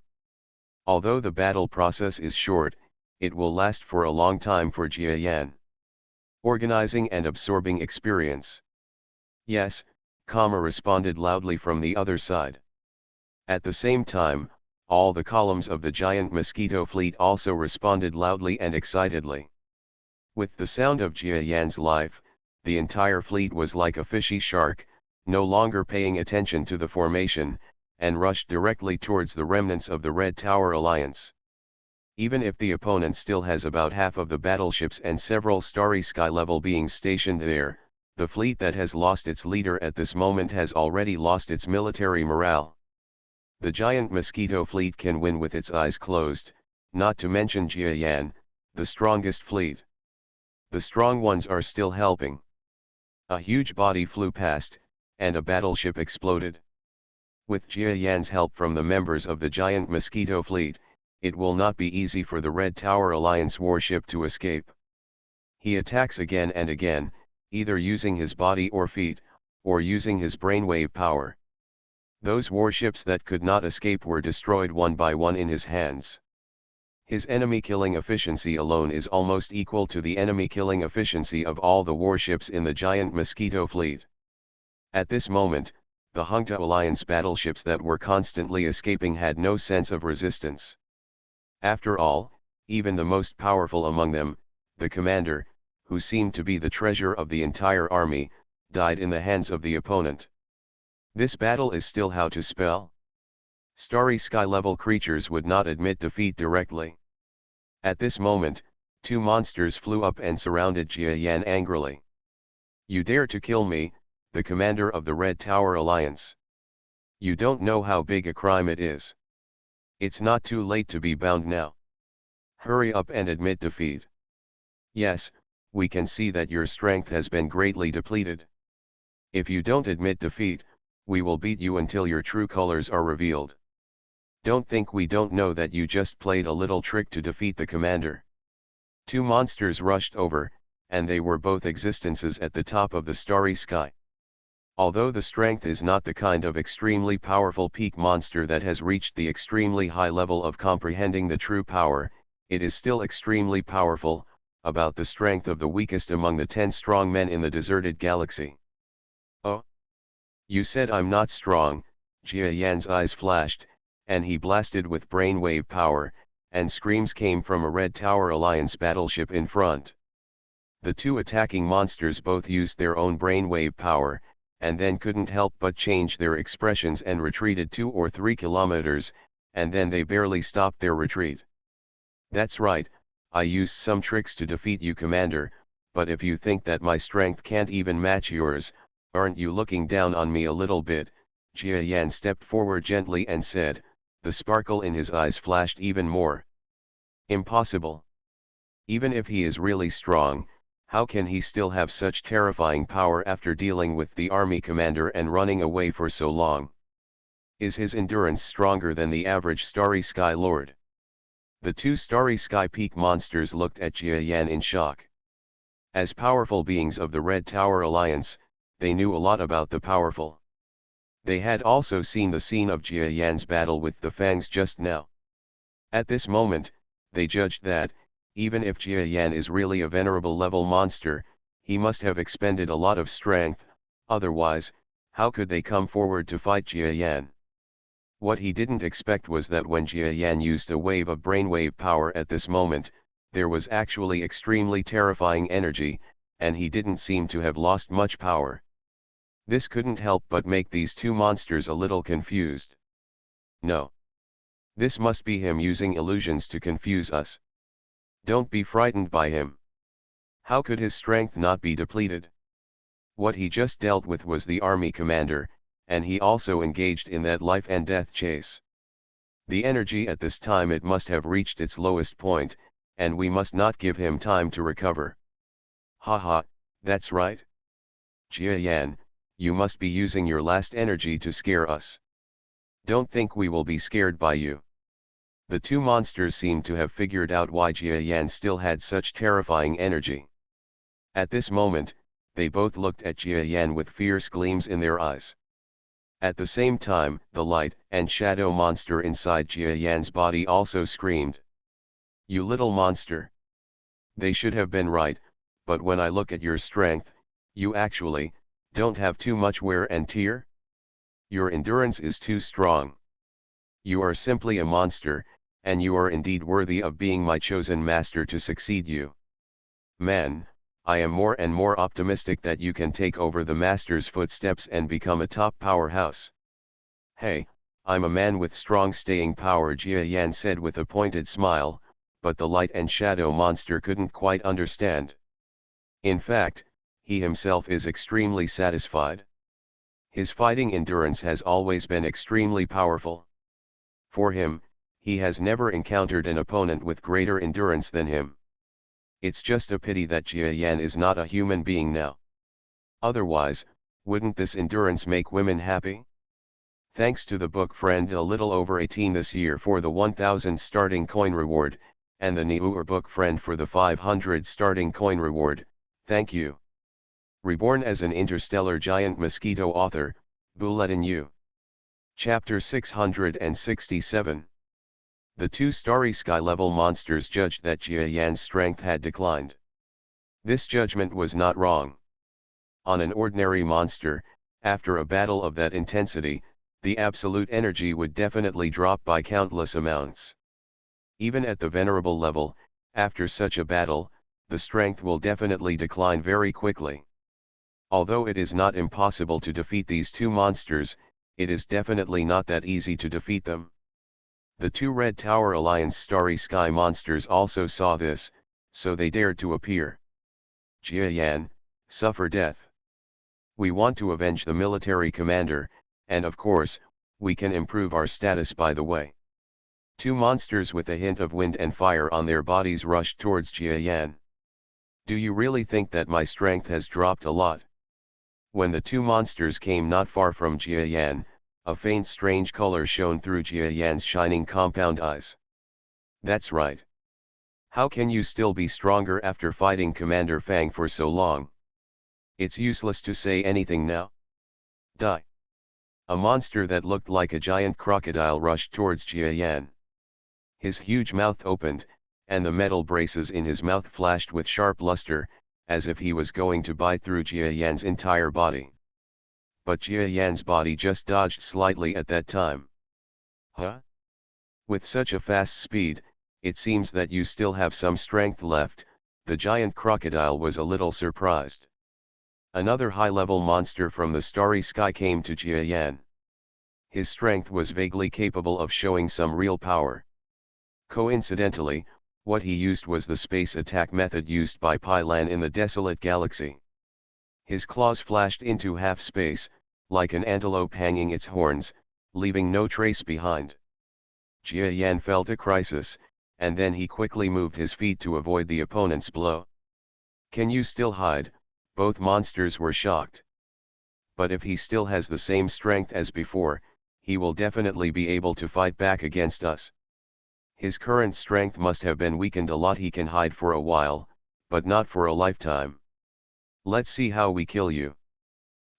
[SPEAKER 1] Although the battle process is short, it will last for a long time for Jia Yan. Organizing and absorbing experience. Yes, Kama responded loudly from the other side. At the same time, all the columns of the giant Mosquito fleet also responded loudly and excitedly. With the sound of Jia Yan's life, the entire fleet was like a fishy shark, no longer paying attention to the formation, and rushed directly towards the remnants of the Red Tower Alliance. Even if the opponent still has about half of the battleships and several starry sky level beings stationed there, the fleet that has lost its leader at this moment has already lost its military morale. The giant Mosquito fleet can win with its eyes closed, not to mention Jia Yan, the strongest fleet. The strong ones are still helping. A huge body flew past, and a battleship exploded. With Jia Yan's help from the members of the giant Mosquito fleet, it will not be easy for the Red Tower Alliance warship to escape. He attacks again and again, either using his body or feet, or using his brainwave power. Those warships that could not escape were destroyed one by one in his hands. His enemy killing efficiency alone is almost equal to the enemy killing efficiency of all the warships in the giant Mosquito fleet. At this moment, the Hungta Alliance battleships that were constantly escaping had no sense of resistance. After all, even the most powerful among them, the commander, who seemed to be the treasure of the entire army, died in the hands of the opponent. This battle is still how to spell. Starry sky-level creatures would not admit defeat directly. At this moment, two monsters flew up and surrounded Jia Yan angrily. You dare to kill me, the commander of the Red Tower Alliance. You don't know how big a crime it is. It's not too late to be bound now. Hurry up and admit defeat. Yes, we can see that your strength has been greatly depleted. If you don't admit defeat, we will beat you until your true colors are revealed. Don't think we don't know that you just played a little trick to defeat the commander. Two monsters rushed over, and they were both existences at the top of the starry sky. Although the strength is not the kind of extremely powerful peak monster that has reached the extremely high level of comprehending the true power, it is still extremely powerful, about the strength of the weakest among the 10 strong men in the deserted galaxy. Oh? You said I'm not strong, Jia Yan's eyes flashed, and he blasted with brainwave power, and screams came from a Red Tower Alliance battleship in front. The two attacking monsters both used their own brainwave power, and then couldn't help but change their expressions and retreated 2 or 3 kilometers, and then they barely stopped their retreat. That's right, I used some tricks to defeat you, Commander, but if you think that my strength can't even match yours, aren't you looking down on me a little bit? Jia Yan stepped forward gently and said, the sparkle in his eyes flashed even more. Impossible. Even if he is really strong, how can he still have such terrifying power after dealing with the army commander and running away for so long? Is his endurance stronger than the average Starry Sky Lord? The two Starry Sky Peak monsters looked at Jia Yan in shock. As powerful beings of the Red Tower Alliance, they knew a lot about the powerful. They had also seen the scene of Jia Yan's battle with the Fangs just now. At this moment, they judged that, even if Jia Yan is really a venerable level monster, he must have expended a lot of strength, otherwise, how could they come forward to fight Jia Yan? What he didn't expect was that when Jia Yan used a wave of brainwave power at this moment, there was actually extremely terrifying energy, and he didn't seem to have lost much power. This couldn't help but make these two monsters a little confused. No. This must be him using illusions to confuse us. Don't be frightened by him. How could his strength not be depleted? What he just dealt with was the army commander, and he also engaged in that life and death chase. The energy at this time, it must have reached its lowest point, and we must not give him time to recover. Haha, that's right. Jia Yan, you must be using your last energy to scare us. Don't think we will be scared by you. The two monsters seemed to have figured out why Jia Yan still had such terrifying energy. At this moment, they both looked at Jia Yan with fierce gleams in their eyes. At the same time, the light and shadow monster inside Jia Yan's body also screamed. You little monster! They should have been right, but when I look at your strength, you actually don't have too much wear and tear? Your endurance is too strong. You are simply a monster, and you are indeed worthy of being my chosen master to succeed you. Man, I am more and more optimistic that you can take over the master's footsteps and become a top powerhouse. Hey, I'm a man with strong staying power, Jia Yan said with a pointed smile, but the light and shadow monster couldn't quite understand. In fact, he himself is extremely satisfied. His fighting endurance has always been extremely powerful. For him, he has never encountered an opponent with greater endurance than him. It's just a pity that Jia Yan is not a human being now. Otherwise, wouldn't this endurance make women happy? Thanks to the book friend a little over 18 this year for the 1000 starting coin reward, and the Neur book friend for the 500 starting coin reward, thank you. Reborn as an interstellar giant mosquito author, Bulletin U. Chapter 667. The two starry sky level monsters judged that Jia Yan's strength had declined. This judgment was not wrong. On an ordinary monster, after a battle of that intensity, the absolute energy would definitely drop by countless amounts. Even at the venerable level, after such a battle, the strength will definitely decline very quickly. Although it is not impossible to defeat these two monsters, it is definitely not that easy to defeat them. The two Red Tower Alliance Starry Sky monsters also saw this, so they dared to appear. Jia Yan, suffer death. We want to avenge the military commander, and of course, we can improve our status by the way. Two monsters with a hint of wind and fire on their bodies rushed towards Jia Yan. Do you really think that my strength has dropped a lot? When the two monsters came not far from Jia Yan, a faint strange color shone through Jia Yan's shining compound eyes. That's right. How can you still be stronger after fighting Commander Fang for so long? It's useless to say anything now. Die. A monster that looked like a giant crocodile rushed towards Jia Yan. His huge mouth opened, and the metal braces in his mouth flashed with sharp luster, as if he was going to bite through Jia Yan's entire body. But Jia Yan's body just dodged slightly at that time. Huh? With such a fast speed, it seems that you still have some strength left. The giant crocodile was a little surprised. Another high-level monster from the starry sky came to Jia Yan. His strength was vaguely capable of showing some real power. Coincidentally, what he used was the space attack method used by Pai Lan in the desolate galaxy. His claws flashed into half-space, like an antelope hanging its horns, leaving no trace behind. Jia Yan felt a crisis, and then he quickly moved his feet to avoid the opponent's blow. Can you still hide? Both monsters were shocked. But if he still has the same strength as before, he will definitely be able to fight back against us. His current strength must have been weakened a lot. He can hide for a while, but not for a lifetime. Let's see how we kill you.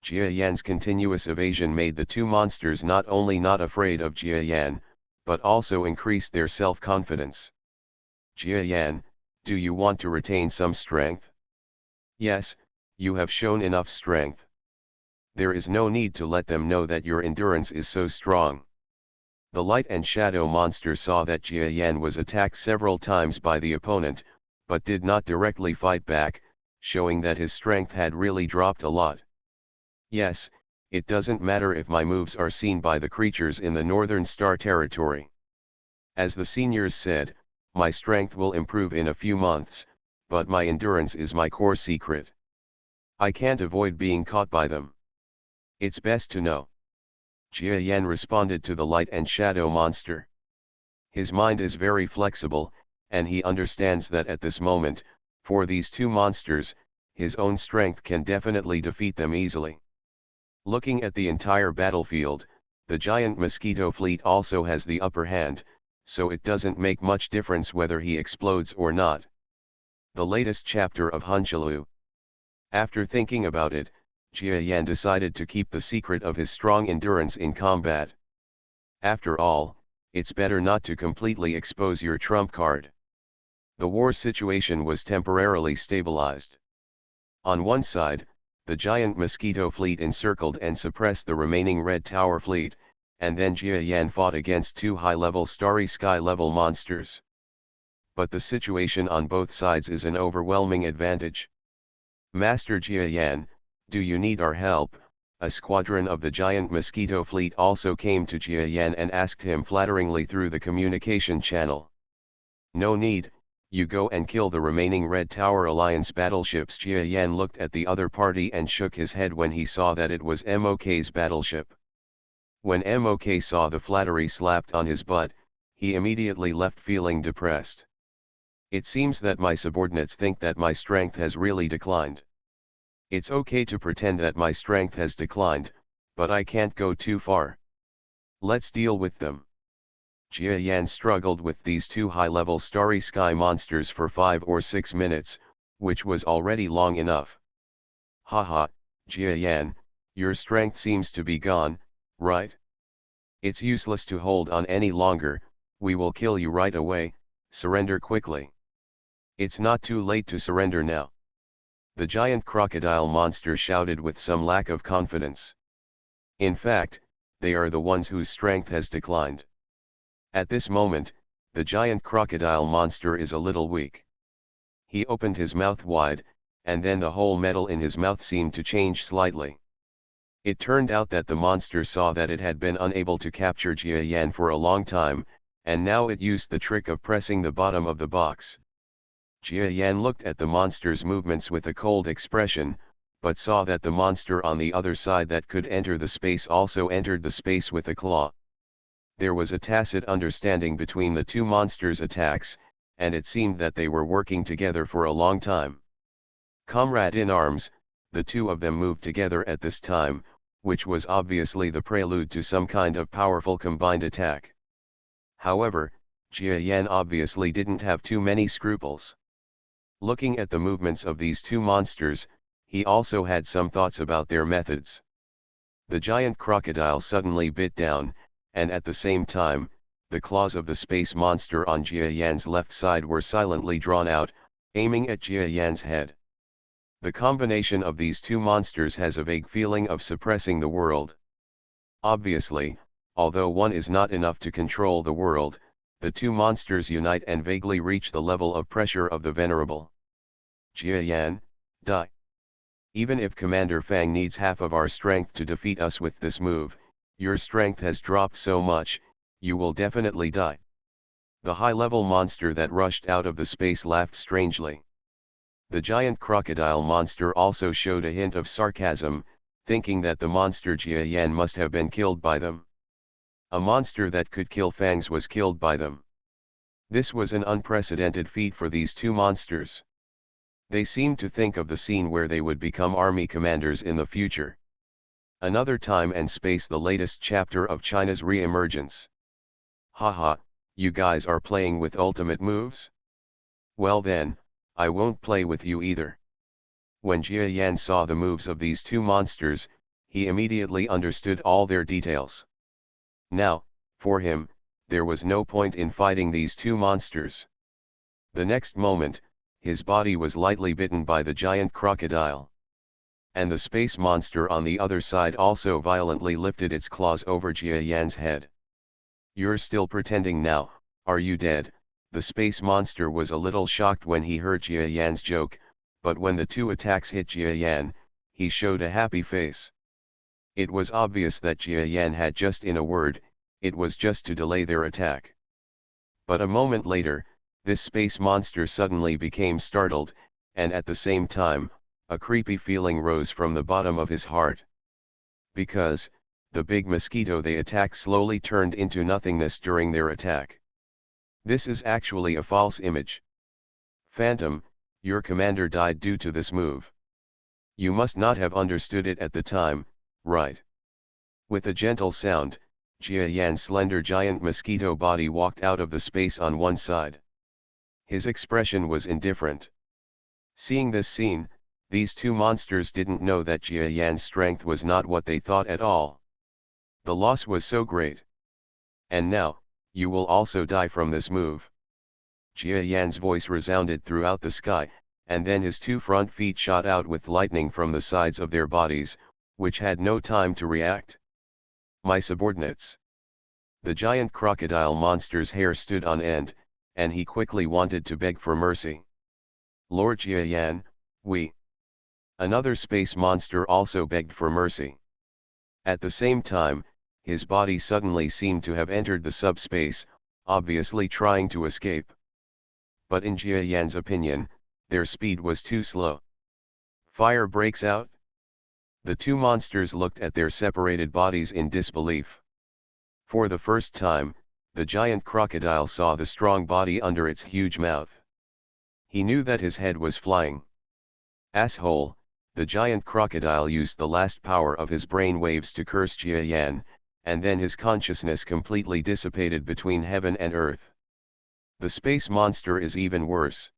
[SPEAKER 1] Jia Yan's continuous evasion made the two monsters not only not afraid of Jia Yan, but also increased their self-confidence. Jia Yan, do you want to retain some strength? Yes, you have shown enough strength. There is no need to let them know that your endurance is so strong. The light and shadow monster saw that Jia Yan was attacked several times by the opponent, but did not directly fight back, showing that his strength had really dropped a lot. Yes, it doesn't matter if my moves are seen by the creatures in the Northern Star territory. As the seniors said, my strength will improve in a few months, but my endurance is my core secret. I can't avoid being caught by them. It's best to know. Jia Yan responded to the light and shadow monster. His mind is very flexible, and he understands that at this moment, for these two monsters, his own strength can definitely defeat them easily. Looking at the entire battlefield, the giant Mosquito fleet also has the upper hand, so it doesn't make much difference whether he explodes or not. The latest chapter of Hunchalu. After thinking about it, Jia Yan decided to keep the secret of his strong endurance in combat. After all, it's better not to completely expose your trump card. The war situation was temporarily stabilized. On one side, the giant Mosquito fleet encircled and suppressed the remaining Red Tower fleet, and then Jia Yan fought against two high-level Starry Sky-level monsters. But the situation on both sides is an overwhelming advantage. Master Jia Yan, do you need our help? A squadron of the giant Mosquito fleet also came to Jia Yan and asked him flatteringly through the communication channel. No need, you go and kill the remaining Red Tower Alliance battleships. Jia Yan looked at the other party and shook his head when he saw that it was MOK's battleship. When MOK saw the flattery slapped on his butt, he immediately left feeling depressed. It seems that my subordinates think that my strength has really declined. It's okay to pretend that my strength has declined, but I can't go too far. Let's deal with them. Jia Yan struggled with these two high-level Starry Sky monsters for 5 or 6 minutes, which was already long enough. Haha, Jia Yan, your strength seems to be gone, right? It's useless to hold on any longer, we will kill you right away, surrender quickly. It's not too late to surrender now. The giant crocodile monster shouted with some lack of confidence. In fact, they are the ones whose strength has declined. At this moment, the giant crocodile monster is a little weak. He opened his mouth wide, and then the whole metal in his mouth seemed to change slightly. It turned out that the monster saw that it had been unable to capture Jia Yan for a long time, and now it used the trick of pressing the bottom of the box. Jia Yan looked at the monster's movements with a cold expression, but saw that the monster on the other side that could enter the space also entered the space with a claw. There was a tacit understanding between the two monsters' attacks, and it seemed that they were working together for a long time. Comrade in arms, the two of them moved together at this time, which was obviously the prelude to some kind of powerful combined attack. However, Jia Yan obviously didn't have too many scruples. Looking at the movements of these two monsters, he also had some thoughts about their methods. The giant crocodile suddenly bit down, and at the same time, the claws of the space monster on Jia Yan's left side were silently drawn out, aiming at Jia Yan's head. The combination of these two monsters has a vague feeling of suppressing the world. Obviously, although one is not enough to control the world, the two monsters unite and vaguely reach the level of pressure of the venerable. Jia Yan, die. Even if Commander Fang needs half of our strength to defeat us with this move, your strength has dropped so much, you will definitely die. The high-level monster that rushed out of the space laughed strangely. The giant crocodile monster also showed a hint of sarcasm, thinking that the monster Jia Yan must have been killed by them. A monster that could kill Fangs was killed by them. This was an unprecedented feat for these two monsters. They seemed to think of the scene where they would become army commanders in the future. Another time and space, the latest chapter of China's re-emergence. Haha, you guys are playing with ultimate moves? Well then, I won't play with you either. When Jia Yan saw the moves of these two monsters, he immediately understood all their details. Now, for him, there was no point in fighting these two monsters. The next moment, his body was lightly bitten by the giant crocodile. And the space monster on the other side also violently lifted its claws over Jia Yan's head. You're still pretending now, are you dead? The space monster was a little shocked when he heard Jia Yan's joke, but when the two attacks hit Jia Yan, he showed a happy face. It was obvious that Jia Yan had just in a word, it was just to delay their attack. But a moment later, this space monster suddenly became startled, and at the same time, a creepy feeling rose from the bottom of his heart. Because, the big mosquito they attacked slowly turned into nothingness during their attack. This is actually a false image. Phantom, your commander died due to this move. You must not have understood it at the time, right? With a gentle sound, Jia Yan's slender giant mosquito body walked out of the space on one side. His expression was indifferent. Seeing this scene, these two monsters didn't know that Jia Yan's strength was not what they thought at all. The loss was so great. And now, you will also die from this move. Jia Yan's voice resounded throughout the sky, and then his two front feet shot out with lightning from the sides of their bodies, which had no time to react. My subordinates. The giant crocodile monster's hair stood on end, and he quickly wanted to beg for mercy. Lord Jia Yan, we. Another space monster also begged for mercy. At the same time, his body suddenly seemed to have entered the subspace, obviously trying to escape. But in Jia Yan's opinion, their speed was too slow. Fire breaks out. The two monsters looked at their separated bodies in disbelief. For the first time, the giant crocodile saw the strong body under its huge mouth. He knew that his head was flying. Asshole, the giant crocodile used the last power of his brain waves to curse Jia Yan, and then his consciousness completely dissipated between heaven and earth. The space monster is even worse.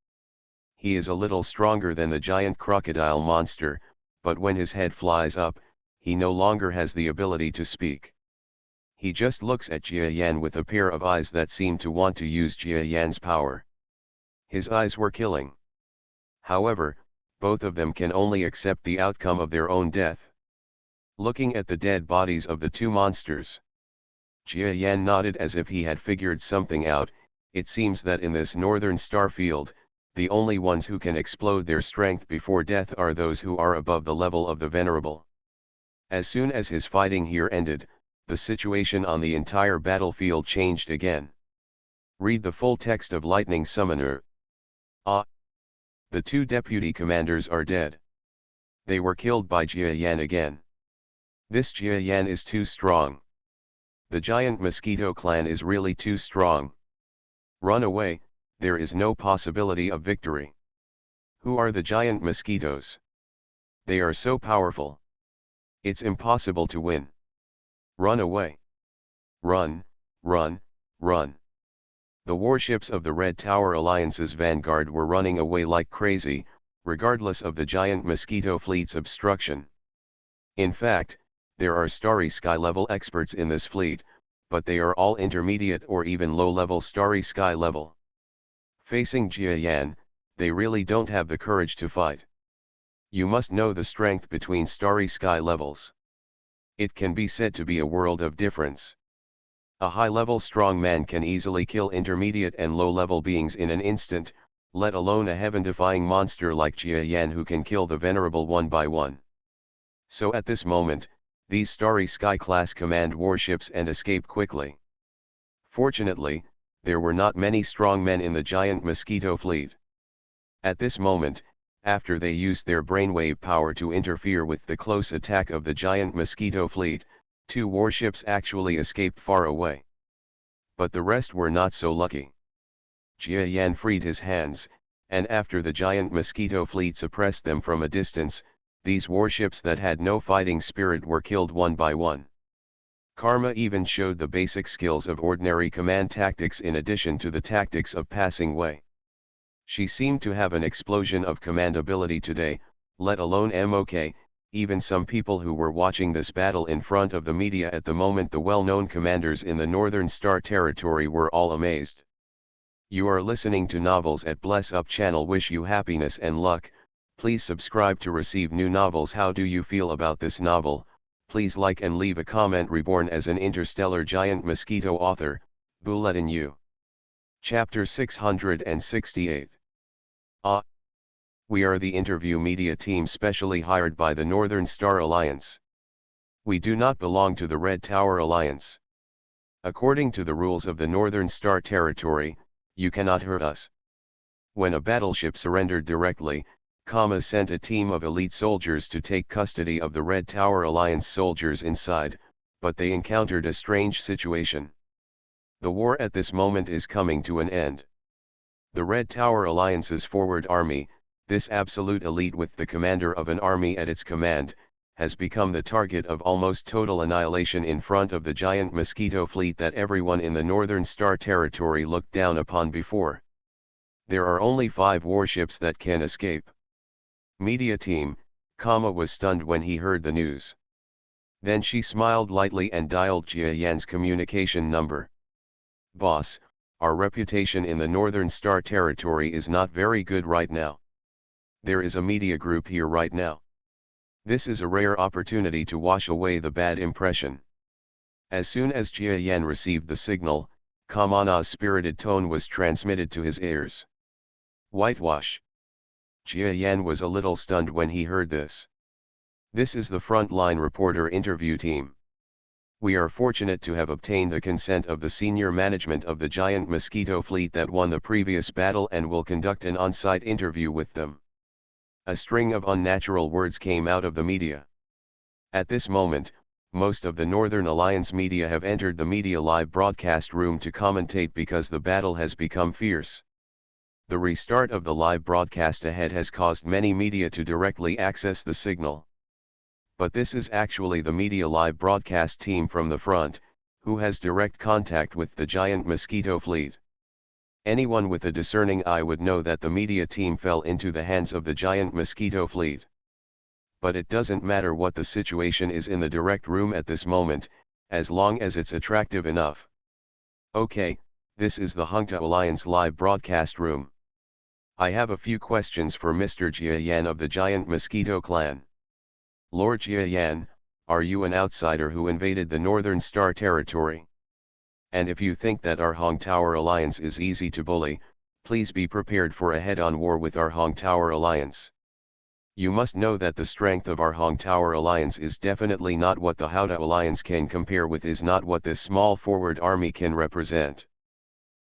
[SPEAKER 1] He is a little stronger than the giant crocodile monster, but when his head flies up, he no longer has the ability to speak. He just looks at Jia Yan with a pair of eyes that seem to want to use Jia Yan's power. His eyes were killing. However, both of them can only accept the outcome of their own death. Looking at the dead bodies of the two monsters, Jia Yan nodded as if he had figured something out. It seems that in this northern star field, the only ones who can explode their strength before death are those who are above the level of the venerable. As soon as his fighting here ended, the situation on the entire battlefield changed again. Read the full text of Lightning Summoner. Ah! The two deputy commanders are dead. They were killed by Jia Yan again. This Jia Yan is too strong. The giant Mosquito clan is really too strong. Run away, there is no possibility of victory. Who are the giant mosquitoes? They are so powerful. It's impossible to win. Run away. Run, run, run. The warships of the Red Tower Alliance's vanguard were running away like crazy, regardless of the giant Mosquito fleet's obstruction. In fact, there are Starry Sky level experts in this fleet, but they are all intermediate or even low-level Starry Sky level. Facing Jia Yan, they really don't have the courage to fight. You must know the strength between Starry Sky levels. It can be said to be a world of difference. A high-level strong man can easily kill intermediate and low-level beings in an instant, let alone a heaven-defying monster like Jia Yan who can kill the venerable one by one. So at this moment, these Starry Sky class command warships and escape quickly. Fortunately, there were not many strong men in the giant Mosquito fleet. At this moment, after they used their brainwave power to interfere with the close attack of the giant Mosquito fleet, 2 warships actually escaped far away. But the rest were not so lucky. Jia Yan freed his hands, and after the giant Mosquito fleet suppressed them from a distance, these warships that had no fighting spirit were killed one by one. Karma even showed the basic skills of ordinary command tactics in addition to the tactics of passing way. She seemed to have an explosion of command ability today, let alone MOK, even some people who were watching this battle in front of the media at the moment, the well-known commanders in the Northern Star Territory, were all amazed. You are listening to Novels at Bless Up channel. Wish you happiness and luck. Please subscribe to receive new novels. How do you feel about this novel? Please like and leave a comment. Reborn as an interstellar giant mosquito. Author, Bulletin U. Chapter 668. We are the interview media team specially hired by the Northern Star Alliance. We do not belong to the Red Tower Alliance. According to the rules of the Northern Star Territory, you cannot hurt us. When a battleship surrendered directly, Kama sent a team of elite soldiers to take custody of the Red Tower Alliance soldiers inside, but they encountered a strange situation. The war at this moment is coming to an end. The Red Tower Alliance's forward army, this absolute elite with the commander of an army at its command, has become the target of almost total annihilation in front of the giant Mosquito fleet that everyone in the Northern Star Territory looked down upon before. There are only 5 warships that can escape. Media team, Kama was stunned when he heard the news. Then she smiled lightly and dialed Jia Yan's communication number. Boss, our reputation in the Northern Star Territory is not very good right now. There is a media group here right now. This is a rare opportunity to wash away the bad impression. As soon as Jia Yan received the signal, Kamana's spirited tone was transmitted to his ears. Whitewash. Jia Yan was a little stunned when he heard this. This is the frontline reporter interview team. We are fortunate to have obtained the consent of the senior management of the giant Mosquito fleet that won the previous battle and will conduct an on-site interview with them. A string of unnatural words came out of the media. At this moment, most of the Northern Alliance media have entered the media live broadcast room to commentate because the battle has become fierce. The restart of the live broadcast ahead has caused many media to directly access the signal. But this is actually the media live broadcast team from the front, who has direct contact with the giant Mosquito fleet. Anyone with a discerning eye would know that the media team fell into the hands of the giant Mosquito fleet. But it doesn't matter what the situation is in the direct room at this moment, as long as it's attractive enough. Okay, this is the Hungta Alliance live broadcast room. I have a few questions for Mr. Jia Yan of the giant Mosquito clan. Lord Jia Yan, are you an outsider who invaded the Northern Star Territory? And if you think that our Hong Tower Alliance is easy to bully, please be prepared for a head-on war with our Hong Tower Alliance. You must know that the strength of our Hong Tower Alliance is definitely not what the Houda Alliance can compare with, is not what this small forward army can represent.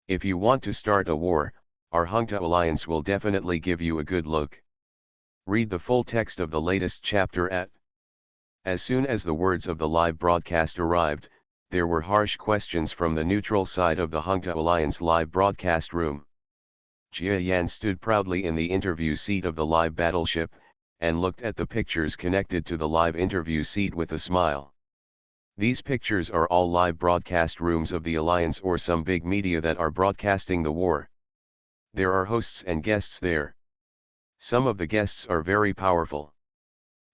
[SPEAKER 1] If you want to start a war, our Hungta Alliance will definitely give you a good look. Read the full text of the latest chapter at. As soon as the words of the live broadcast arrived, there were harsh questions from the neutral side of the Hungta Alliance live broadcast room. Jia Yan stood proudly in the interview seat of the live battleship, and looked at the pictures connected to the live interview seat with a smile. These pictures are all live broadcast rooms of the Alliance or some big media that are broadcasting the war. There are hosts and guests there. Some of the guests are very powerful.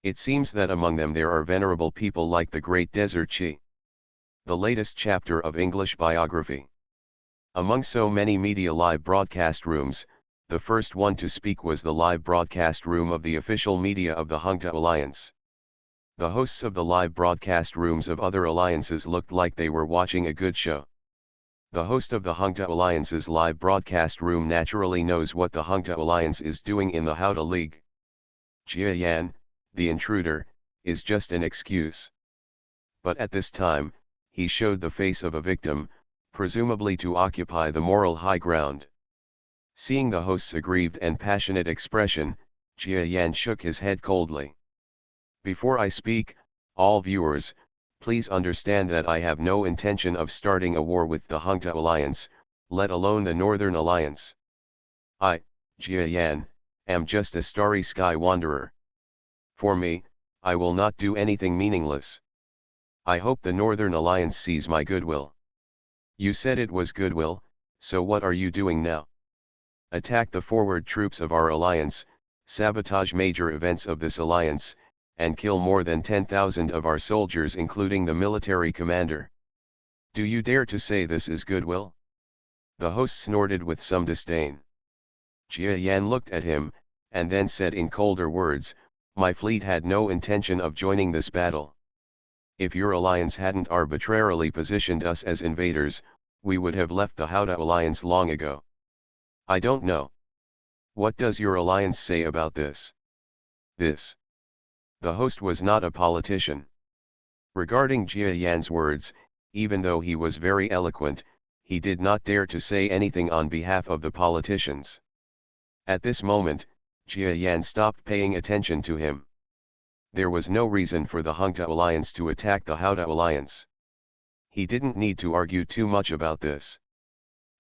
[SPEAKER 1] It seems that among them there are venerable people like the great Desert Chi. The latest chapter of English biography. Among so many media live broadcast rooms, the first one to speak was the live broadcast room of the official media of the Hungta Alliance. The hosts of the live broadcast rooms of other alliances looked like they were watching a good show. The host of the Hungta Alliance's live broadcast room naturally knows what the Hungta Alliance is doing in the Howda League. Jia Yan, the intruder, is just an excuse. But at this time, he showed the face of a victim, presumably to occupy the moral high ground. Seeing the host's aggrieved and passionate expression, Jia Yan shook his head coldly. Before I speak, all viewers, please understand that I have no intention of starting a war with the Hungta Alliance, let alone the Northern Alliance. I, Jia Yan, am just a starry sky wanderer. For me, I will not do anything meaningless. I hope the Northern Alliance sees my goodwill. You said it was goodwill, so what are you doing now? Attack the forward troops of our alliance, sabotage major events of this alliance, and kill more than 10,000 of our soldiers including the military commander. Do you dare to say this is goodwill? The host snorted with some disdain. Jia Yan looked at him, and then said in colder words, my fleet had no intention of joining this battle. If your alliance hadn't arbitrarily positioned us as invaders, we would have left the Howda Alliance long ago. I don't know. What does your alliance say about this? This. The host was not a politician. Regarding Jia Yan's words, even though he was very eloquent, he did not dare to say anything on behalf of the politicians. At this moment, Jia Yan stopped paying attention to him. There was no reason for the Hungta Alliance to attack the Howda Alliance. He didn't need to argue too much about this.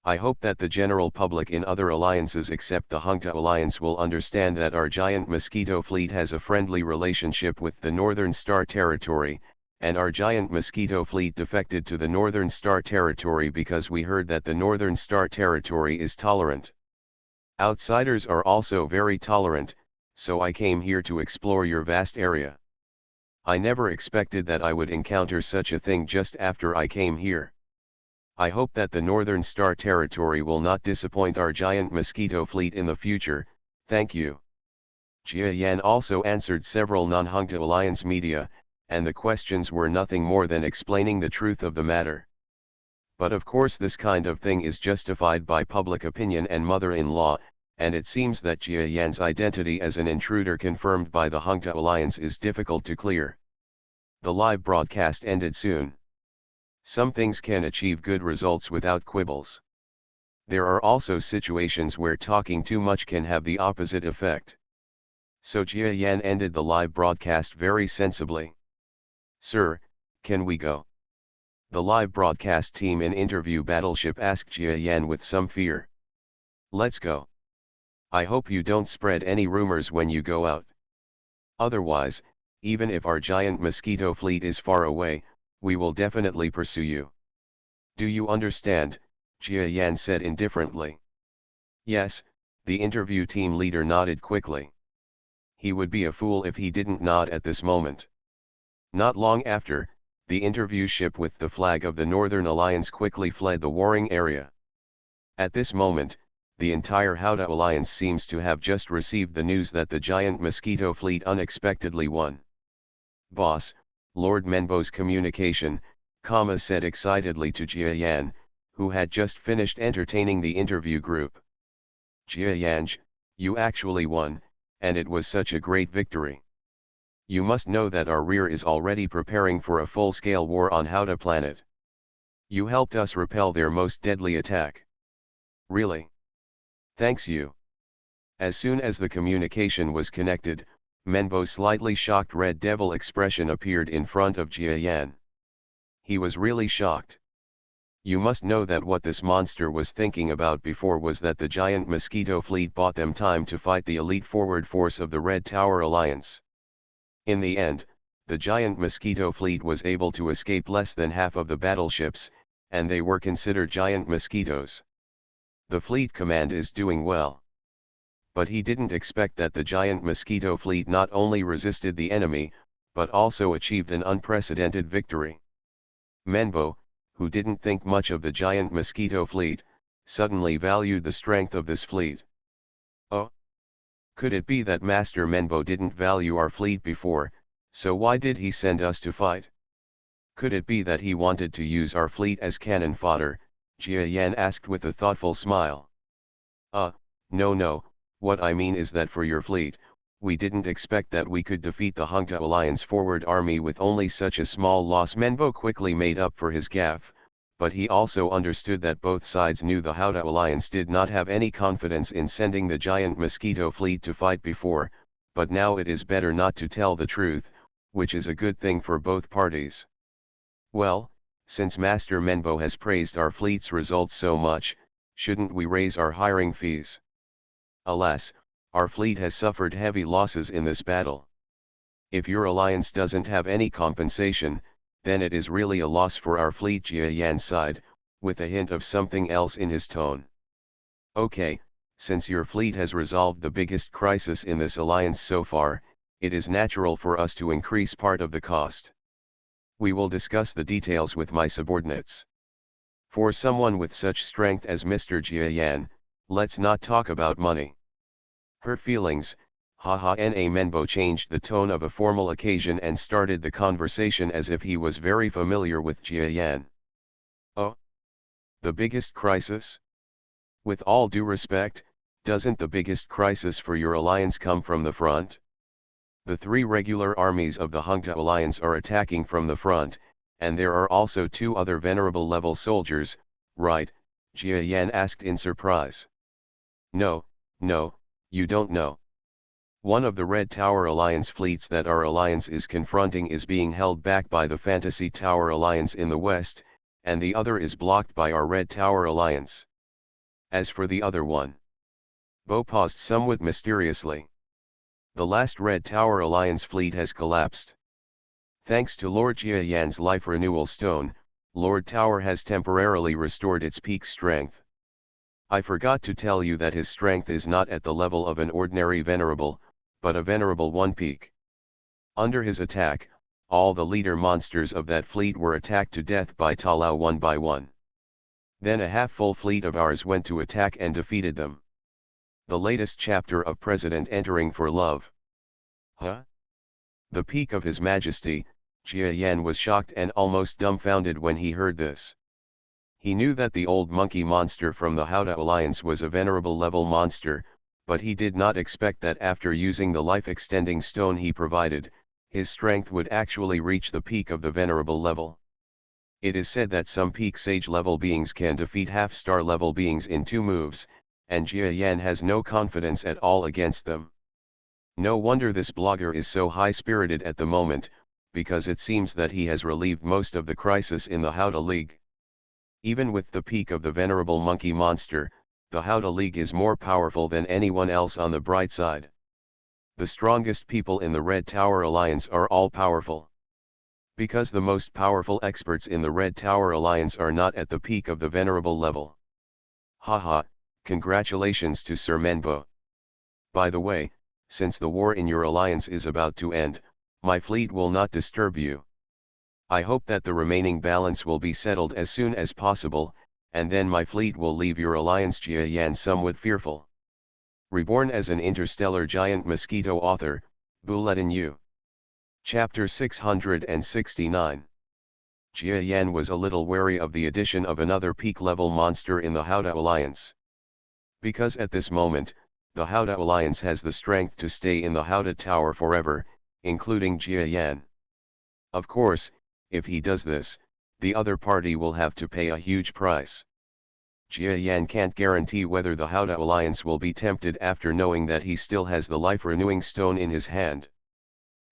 [SPEAKER 1] I hope that the general public in other alliances except the Hungta Alliance will understand that our giant Mosquito fleet has a friendly relationship with the Northern Star Territory, and our giant Mosquito fleet defected to the Northern Star Territory because we heard that the Northern Star Territory is tolerant. Outsiders are also very tolerant, so I came here to explore your vast area. I never expected that I would encounter such a thing just after I came here. I hope that the Northern Star Territory will not disappoint our giant Mosquito fleet in the future, thank you. Jia Yan also answered several non-Hungta Alliance media, and the questions were nothing more than explaining the truth of the matter. But of course this kind of thing is justified by public opinion and mother-in-law, and it seems that Jia Yan's identity as an intruder confirmed by the Hungta Alliance is difficult to clear. The live broadcast ended soon. Some things can achieve good results without quibbles. There are also situations where talking too much can have the opposite effect. So Jia Yan ended the live broadcast very sensibly. Sir, can we go? The live broadcast team in interview battleship asked Jia Yan with some fear. Let's go. I hope you don't spread any rumors when you go out. Otherwise, even if our giant Mosquito fleet is far away, we will definitely pursue you. Do you understand? Jia Yan said indifferently. Yes, the interview team leader nodded quickly. He would be a fool if he didn't nod at this moment. Not long after, the interview ship with the flag of the Northern Alliance quickly fled the warring area. At this moment, the entire Howda Alliance seems to have just received the news that the giant Mosquito fleet unexpectedly won. Boss, Lord Menbo's communication, said excitedly to Jia Yan, who had just finished entertaining the interview group. Jia Yan, you actually won, and it was such a great victory. You must know that our rear is already preparing for a full-scale war on Howda planet. You helped us repel their most deadly attack. Really? Thanks you. As soon as the communication was connected, Menbo's slightly shocked red devil expression appeared in front of Jia Yan. He was really shocked. You must know that what this monster was thinking about before was that the giant Mosquito fleet bought them time to fight the elite forward force of the Red Tower Alliance. In the end, the giant Mosquito fleet was able to escape less than half of the battleships, and they were considered giant mosquitoes. The fleet command is doing well. But he didn't expect that the giant Mosquito fleet not only resisted the enemy, but also achieved an unprecedented victory. Menbo, who didn't think much of the giant Mosquito fleet, suddenly valued the strength of this fleet. Oh! Could it be that Master Menbo didn't value our fleet before, so why did he send us to fight? Could it be that he wanted to use our fleet as cannon fodder? Jia Yan asked with a thoughtful smile. No, what I mean is that for your fleet, we didn't expect that we could defeat the Hungta Alliance forward army with only such a small loss. Menbo quickly made up for his gaffe, but he also understood that both sides knew the Hungta Alliance did not have any confidence in sending the giant Mosquito fleet to fight before, but now it is better not to tell the truth, which is a good thing for both parties. Well, since Master Menbo has praised our fleet's results so much, shouldn't we raise our hiring fees? Alas, our fleet has suffered heavy losses in this battle. If your alliance doesn't have any compensation, then it is really a loss for our fleet. Jia Yan sighed, with a hint of something else in his tone. Okay, since your fleet has resolved the biggest crisis in this alliance so far, it is natural for us to increase part of the cost. We will discuss the details with my subordinates. For someone with such strength as Mr. Jia Yan, let's not talk about money. Hurt feelings, haha. Na Menbo changed the tone of a formal occasion and started the conversation as if he was very familiar with Jia Yan. Oh? The biggest crisis? With all due respect, doesn't the biggest crisis for your alliance come from the front? The three regular armies of the Hungta Alliance are attacking from the front, and there are also two other venerable level soldiers, right? Jia Yan asked in surprise. No, you don't know. One of the Red Tower Alliance fleets that our alliance is confronting is being held back by the Fantasy Tower Alliance in the west, and the other is blocked by our Red Tower Alliance. As for the other one, Bo paused somewhat mysteriously. The last Red Tower Alliance fleet has collapsed. Thanks to Lord Jia Yan's life renewal stone, Lord Tower has temporarily restored its peak strength. I forgot to tell you that his strength is not at the level of an ordinary venerable, but a venerable one peak. Under his attack, all the leader monsters of that fleet were attacked to death by Talao one by one. Then a half-full fleet of ours went to attack and defeated them. The latest chapter of President Entering for Love. Huh? The peak of His Majesty, Jia Yan was shocked and almost dumbfounded when he heard this. He knew that the old monkey monster from the Hungta Alliance was a venerable level monster, but he did not expect that after using the life-extending stone he provided, his strength would actually reach the peak of the venerable level. It is said that some peak sage level beings can defeat half-star level beings in 2 moves, and Jia Yan has no confidence at all against them. No wonder this blogger is so high-spirited at the moment, because it seems that he has relieved most of the crisis in the Hungta League. Even with the peak of the venerable monkey monster, the Hungta League is more powerful than anyone else on the bright side. The strongest people in the Red Tower Alliance are all powerful. Because the most powerful experts in the Red Tower Alliance are not at the peak of the venerable level. Haha, congratulations to Sir Menbo. By the way, since the war in your alliance is about to end, my fleet will not disturb you. I hope that the remaining balance will be settled as soon as possible, and then my fleet will leave your alliance. Jia Yan somewhat fearful. Reborn as an Interstellar Giant Mosquito author, Bulletin U. Chapter 669. Jia Yan was a little wary of the addition of another peak-level monster in the Hungta Alliance. Because at this moment, the Hungta Alliance has the strength to stay in the Hungta Tower forever, including Jia Yan. Of course, if he does this, the other party will have to pay a huge price. Jia Yan can't guarantee whether the Hungta Alliance will be tempted after knowing that he still has the life-renewing stone in his hand.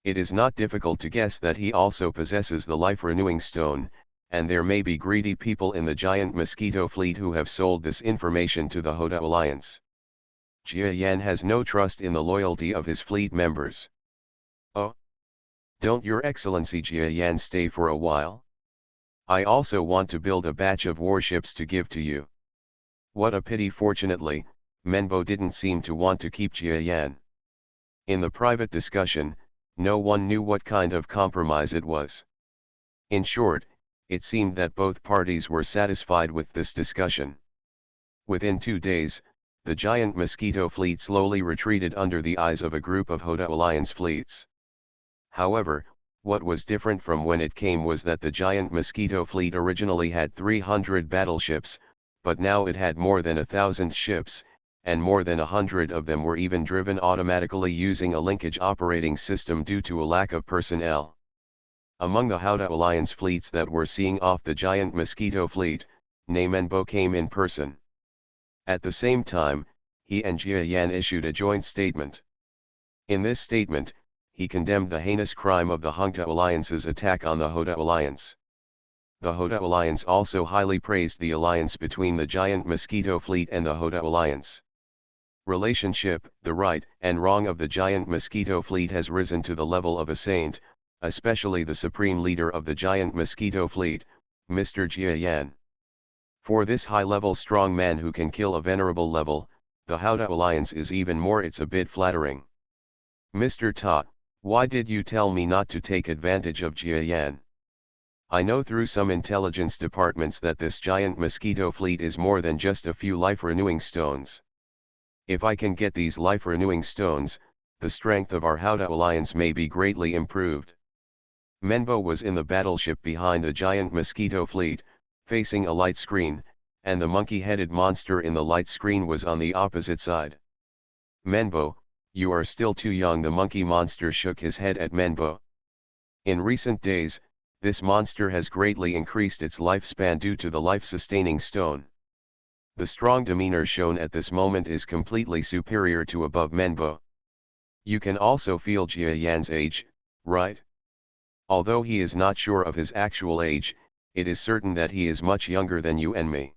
[SPEAKER 1] It is not difficult to guess that he also possesses the life-renewing stone, and there may be greedy people in the giant Mosquito fleet who have sold this information to the Hoda Alliance. Jia Yan has no trust in the loyalty of his fleet members. Oh? Don't Your Excellency Jia Yan stay for a while? I also want to build a batch of warships to give to you. What a pity. Fortunately, Menbo didn't seem to want to keep Jia Yan. In the private discussion, no one knew what kind of compromise it was. In short, it seemed that both parties were satisfied with this discussion. Within 2 days, the giant Mosquito fleet slowly retreated under the eyes of a group of Hoda Alliance fleets. However, what was different from when it came was that the giant Mosquito fleet originally had 300 battleships, but now it had more than 1,000 ships, and more than 100 of them were even driven automatically using a linkage operating system due to a lack of personnel. Among the Hoda Alliance fleets that were seeing off the giant Mosquito fleet, Menbo came in person. At the same time, he and Jia Yan issued a joint statement. In this statement, he condemned the heinous crime of the Hungta Alliance's attack on the Hoda Alliance. The Hoda Alliance also highly praised the alliance between the giant Mosquito fleet and the Hoda Alliance. Relationship, the right and wrong of the giant Mosquito fleet has risen to the level of a saint, especially the supreme leader of the giant Mosquito fleet, Mr. Jia Yan. For this high-level strong man who can kill a venerable level, the Hoda Alliance is even more. It's a bit flattering. Mr. Ta, why did you tell me not to take advantage of Jia Yan? I know through some intelligence departments that this giant Mosquito fleet is more than just a few life-renewing stones. If I can get these life-renewing stones, the strength of our Hoda Alliance may be greatly improved. Menbo was in the battleship behind the giant Mosquito fleet, facing a light screen, and the monkey-headed monster in the light screen was on the opposite side. Menbo, you are still too young. The monkey monster shook his head at Menbo. In recent days, this monster has greatly increased its lifespan due to the life-sustaining stone. The strong demeanor shown at this moment is completely superior to above Menbo. You can also feel Jia Yan's age, right? Although he is not sure of his actual age, it is certain that he is much younger than you and me.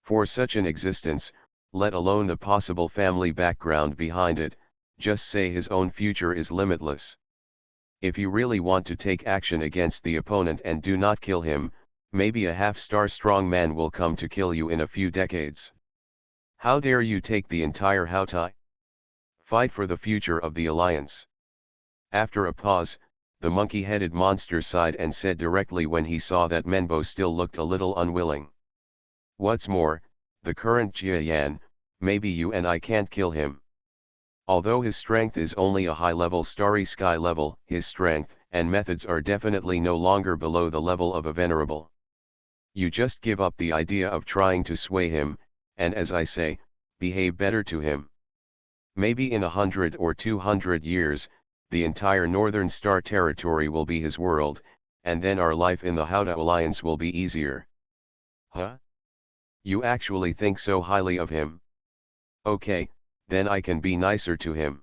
[SPEAKER 1] For such an existence, let alone the possible family background behind it, just say his own future is limitless. If you really want to take action against the opponent and do not kill him, maybe a half-star strong man will come to kill you in a few decades. How dare you take the entire Houtai? Fight for the future of the alliance. After a pause, the monkey-headed monster sighed and said directly when he saw that Menbo still looked a little unwilling. What's more, the current Jia Yan, maybe you and I can't kill him. Although his strength is only a high-level starry sky level, his strength and methods are definitely no longer below the level of a venerable. You just give up the idea of trying to sway him, and as I say, behave better to him. Maybe in 100 or 200 years, the entire Northern Star territory will be his world, and then our life in the Houda Alliance will be easier. Huh? You actually think so highly of him? Okay, then I can be nicer to him.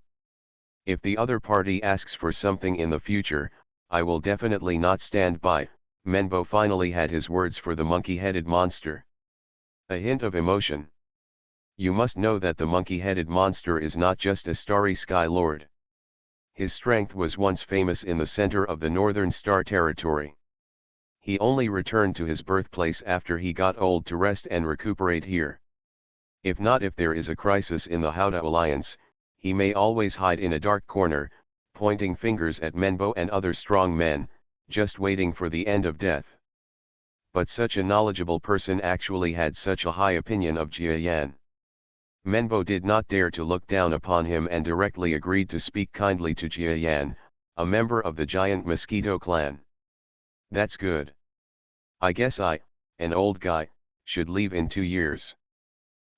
[SPEAKER 1] If the other party asks for something in the future, I will definitely not stand by. Menbo finally had his words for the monkey-headed monster. A hint of emotion. You must know that the monkey-headed monster is not just a starry sky lord. His strength was once famous in the center of the Northern Star territory. He only returned to his birthplace after he got old to rest and recuperate here. If there is a crisis in the Houda Alliance, he may always hide in a dark corner, pointing fingers at Menbo and other strong men, just waiting for the end of death. But such a knowledgeable person actually had such a high opinion of Jia Yan. Menbo did not dare to look down upon him and directly agreed to speak kindly to Jia Yan, a member of the giant Mosquito clan. That's good. I guess I, an old guy, should leave in 2 years.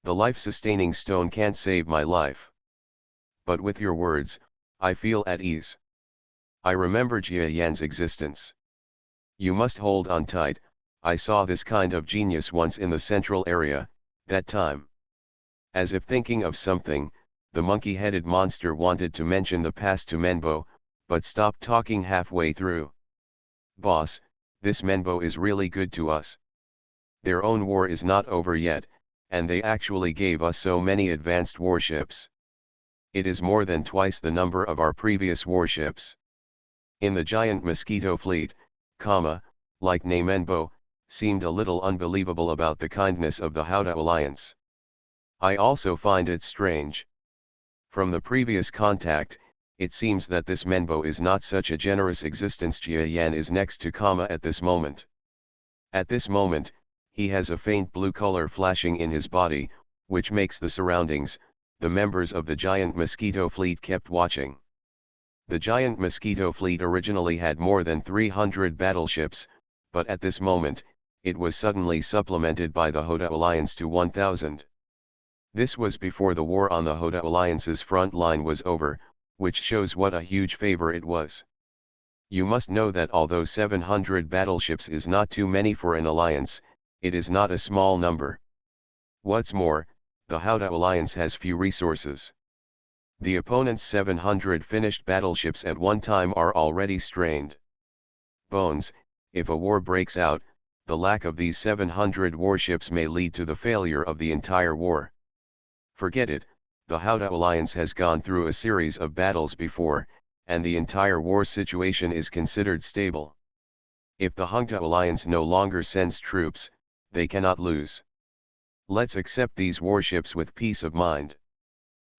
[SPEAKER 1] The life-sustaining stone can't save my life. But with your words, I feel at ease. I remember Jia Yan's existence. You must hold on tight. I saw this kind of genius once in the central area, that time. As if thinking of something, the monkey-headed monster wanted to mention the past to Menbo, but stopped talking halfway through. Boss, This Menbo is really good to us. Their own war is not over yet, and they actually gave us so many advanced warships. It is more than twice the number of our previous warships. In the giant Mosquito fleet, like Menbo, seemed a little unbelievable about the kindness of the Houda alliance. I also find it strange. From the previous contact, it seems that this Menbo is not such a generous existence. Jia Yan is next to at this moment. At this moment, he has a faint blue color flashing in his body, which makes the surroundings, the members of the giant Mosquito fleet kept watching. The giant Mosquito fleet originally had more than 300 battleships, but at this moment, it was suddenly supplemented by the Houda alliance to 1,000. This was before the war on the Houda alliance's front line was over, which shows what a huge favor it was. You must know that although 700 battleships is not too many for an alliance, it is not a small number. What's more, the Houda alliance has few resources. The opponent's 700 finished battleships at one time are already strained. Bones, if a war breaks out, the lack of these 700 warships may lead to the failure of the entire war. Forget it, the Houda alliance has gone through a series of battles before, and the entire war situation is considered stable. If the Houda alliance no longer sends troops, they cannot lose. Let's accept these warships with peace of mind.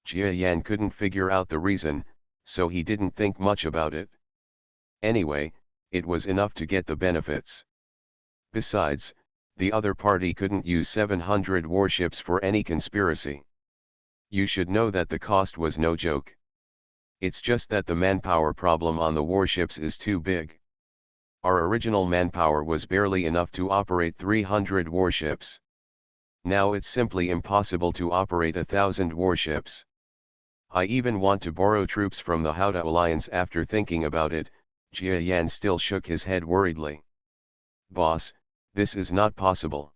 [SPEAKER 1] Jia Yan couldn't figure out the reason, so he didn't think much about it. Anyway, it was enough to get the benefits. Besides, the other party couldn't use 700 warships for any conspiracy. You should know that the cost was no joke. It's just that the manpower problem on the warships is too big. Our original manpower was barely enough to operate 300 warships. Now it's simply impossible to operate 1,000 warships. I even want to borrow troops from the Houda alliance. After thinking about it, Jia Yan still shook his head worriedly. Boss, this is not possible.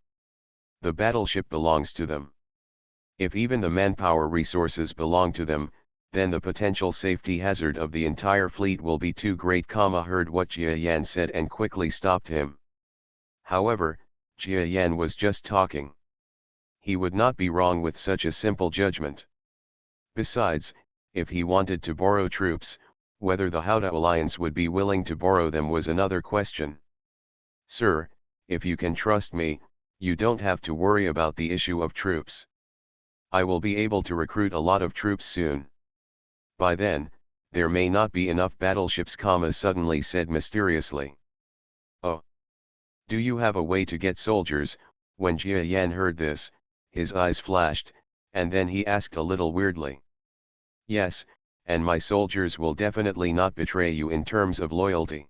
[SPEAKER 1] The battleship belongs to them. If even the manpower resources belong to them, then the potential safety hazard of the entire fleet will be too great. Heard what Jia Yan said and quickly stopped him. However, Jia Yan was just talking. He would not be wrong with such a simple judgment. Besides, if he wanted to borrow troops, whether the Houda alliance would be willing to borrow them was another question. Sir, if you can trust me, you don't have to worry about the issue of troops. I will be able to recruit a lot of troops soon. By then, there may not be enough battleships, suddenly said mysteriously. Oh. Do you have a way to get soldiers? When Jia Yan heard this, his eyes flashed, and then he asked a little weirdly. Yes, and my soldiers will definitely not betray you in terms of loyalty.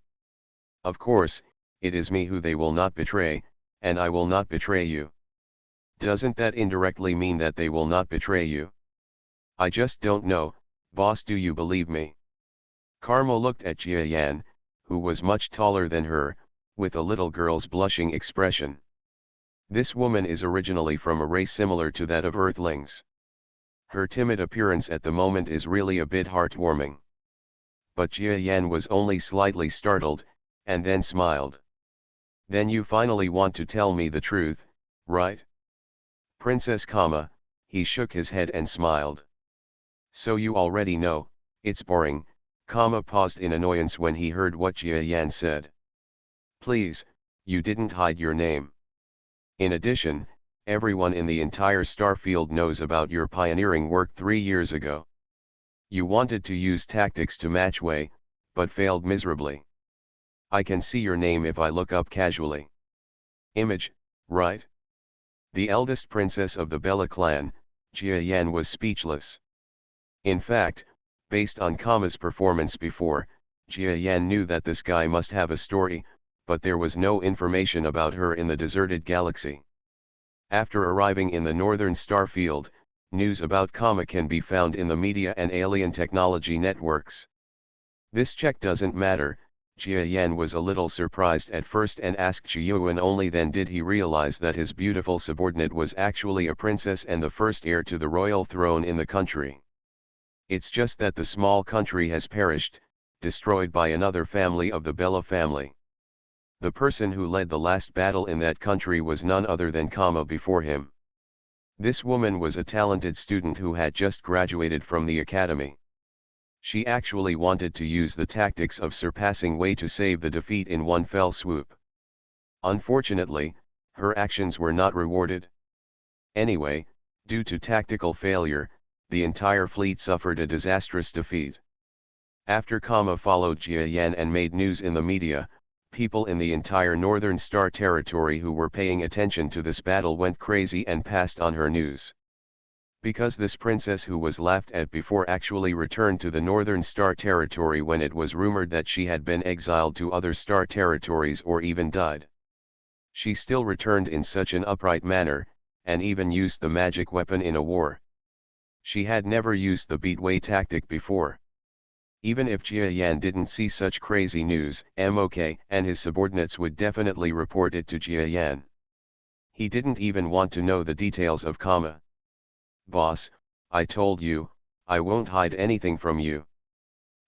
[SPEAKER 1] Of course, it is me who they will not betray, and I will not betray you. Doesn't that indirectly mean that they will not betray you? I just don't know, boss. Do you believe me? Karma looked at Jia Yan, who was much taller than her, with a little girl's blushing expression. This woman is originally from a race similar to that of Earthlings. Her timid appearance at the moment is really a bit heartwarming. But Jia Yan was only slightly startled, and then smiled. Then you finally want to tell me the truth, right? Princess, he shook his head and smiled. So you already know, it's boring, paused in annoyance when he heard what Jia Yan said. Please, you didn't hide your name. In addition, everyone in the entire starfield knows about your pioneering work 3 years ago. You wanted to use tactics to match Wei, but failed miserably. I can see your name if I look up casually. Image, right? The eldest princess of the Bella clan, Jia Yan was speechless. In fact, based on Kama's performance before, Jia Yan knew that this guy must have a story, but there was no information about her in the deserted galaxy. After arriving in the northern starfield, news about Kama can be found in the media and alien technology networks. This check doesn't matter. Jia Yan was a little surprised at first and asked Chiyuan. Only then did he realize that his beautiful subordinate was actually a princess and the first heir to the royal throne in the country. It's just that the small country has perished, destroyed by another family of the Bella family. The person who led the last battle in that country was none other than Kama before him. This woman was a talented student who had just graduated from the academy. She actually wanted to use the tactics of surpassing way to save the defeat in one fell swoop. Unfortunately, her actions were not rewarded. Anyway, due to tactical failure, the entire fleet suffered a disastrous defeat. After Kama followed Jia Yan and made news in the media, people in the entire Northern Star territory who were paying attention to this battle went crazy and passed on her news. Because this princess who was laughed at before actually returned to the Northern Star territory when it was rumored that she had been exiled to other star territories or even died. She still returned in such an upright manner, and even used the magic weapon in a war. She had never used the beatway tactic before. Even if Jia Yan didn't see such crazy news, MOK and his subordinates would definitely report it to Jia Yan. He didn't even want to know the details of Kama. "Boss, I told you, I won't hide anything from you.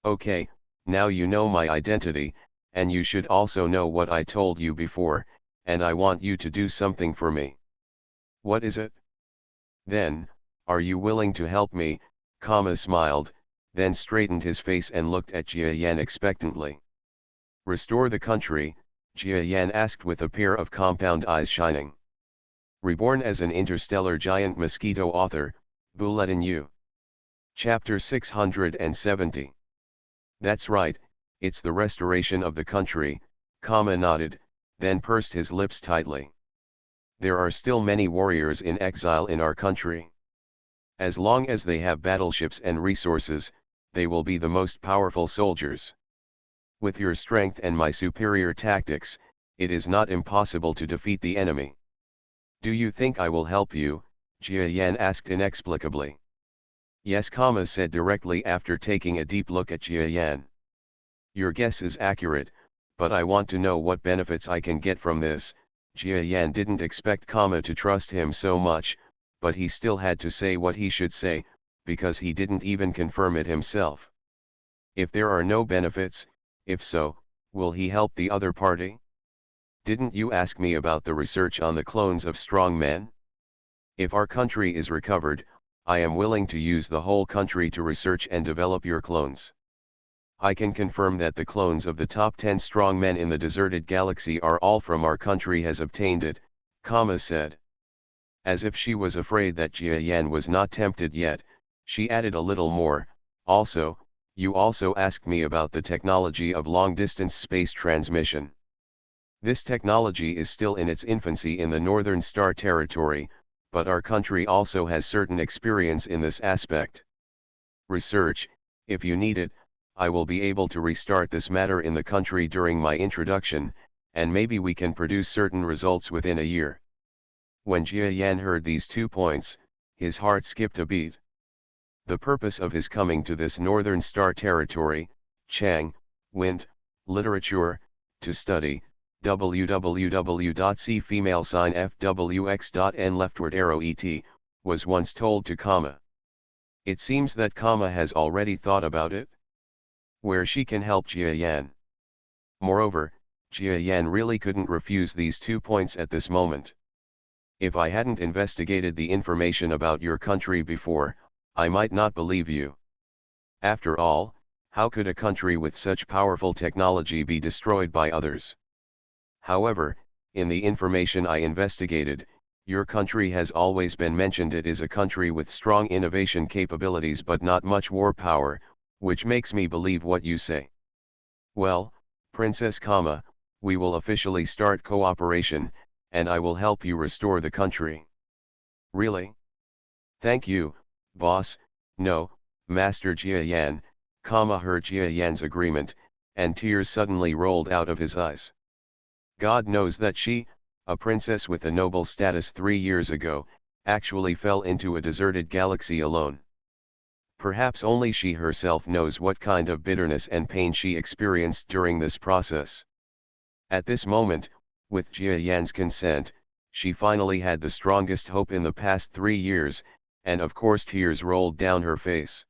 [SPEAKER 1] Okay, now you know my identity, and you should also know what I told you before, and I want you to do something for me." "What is it?" "Then, are you willing to help me?" Kama smiled, then straightened his face and looked at Jia Yan expectantly. "Restore the country?" Jia Yan asked with a pair of compound eyes shining. Reborn as an Interstellar Giant Mosquito author, Bulletin U. Chapter 670. "That's right, it's the restoration of the country," Kama nodded, then pursed his lips tightly. "There are still many warriors in exile in our country. As long as they have battleships and resources, they will be the most powerful soldiers. With your strength and my superior tactics, it is not impossible to defeat the enemy." "Do you think I will help you?" Jia Yan asked inexplicably. "Yes," Kama said directly after taking a deep look at Jia Yan. "Your guess is accurate, but I want to know what benefits I can get from this." Jia Yan didn't expect Kama to trust him so much, but he still had to say what he should say, because he didn't even confirm it himself. "If there are no benefits, if so, will he help the other party? Didn't you ask me about the research on the clones of strong men? If our country is recovered, I am willing to use the whole country to research and develop your clones. I can confirm that the clones of the top 10 strong men in the deserted galaxy are all from our country has obtained it," Kama said. As if she was afraid that Jia Yan was not tempted yet, she added a little more, "Also, you also asked me about the technology of long-distance space transmission. This technology is still in its infancy in the Northern Star territory, but our country also has certain experience in this aspect. Research, if you need it, I will be able to restart this matter in the country during my introduction, and maybe we can produce certain results within a year." When Jia Yan heard these 2 points, his heart skipped a beat. The purpose of his coming to this Northern Star territory, Chang, Wind, literature, to study, www.cfemalesignfwx.n leftward arrow et, was once told to Kama. It seems that Kama has already thought about it, where she can help Jia Yan. Moreover, Jia Yan really couldn't refuse these 2 points at this moment. "If I hadn't investigated the information about your country before, I might not believe you. After all, how could a country with such powerful technology be destroyed by others? However, in the information I investigated, your country has always been mentioned. It is a country with strong innovation capabilities but not much war power, which makes me believe what you say. Well, Princess Kama, we will officially start cooperation, and I will help you restore the country." "Really? Thank you, boss." "No, Master Jia Yan." Kama heard Jia Yan's agreement, and tears suddenly rolled out of his eyes. God knows that she, a princess with a noble status 3 years ago, actually fell into a deserted galaxy alone. Perhaps only she herself knows what kind of bitterness and pain she experienced during this process. At this moment, with Jia Yan's consent, she finally had the strongest hope in the past 3 years, and of course tears rolled down her face.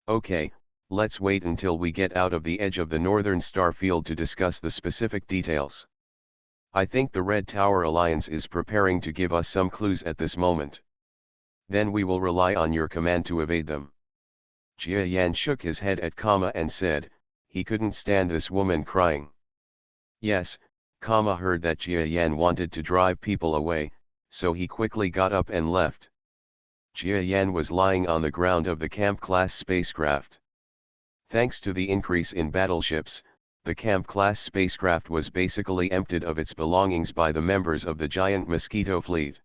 [SPEAKER 1] "Okay, let's wait until we get out of the edge of the Northern Star field to discuss the specific details." I think the Red Tower Alliance is preparing to give us some clues at this moment. Then we will rely on your command to evade them. Jia Yan shook his head at Kama and said, he couldn't stand this woman crying. Yes, Kama heard that Jia Yan wanted to drive people away, so he quickly got up and left. Jia Yan was lying on the ground of the Camp-class spacecraft. Thanks to the increase in battleships, the Camp-class spacecraft was basically emptied of its belongings by the members of the giant Mosquito fleet.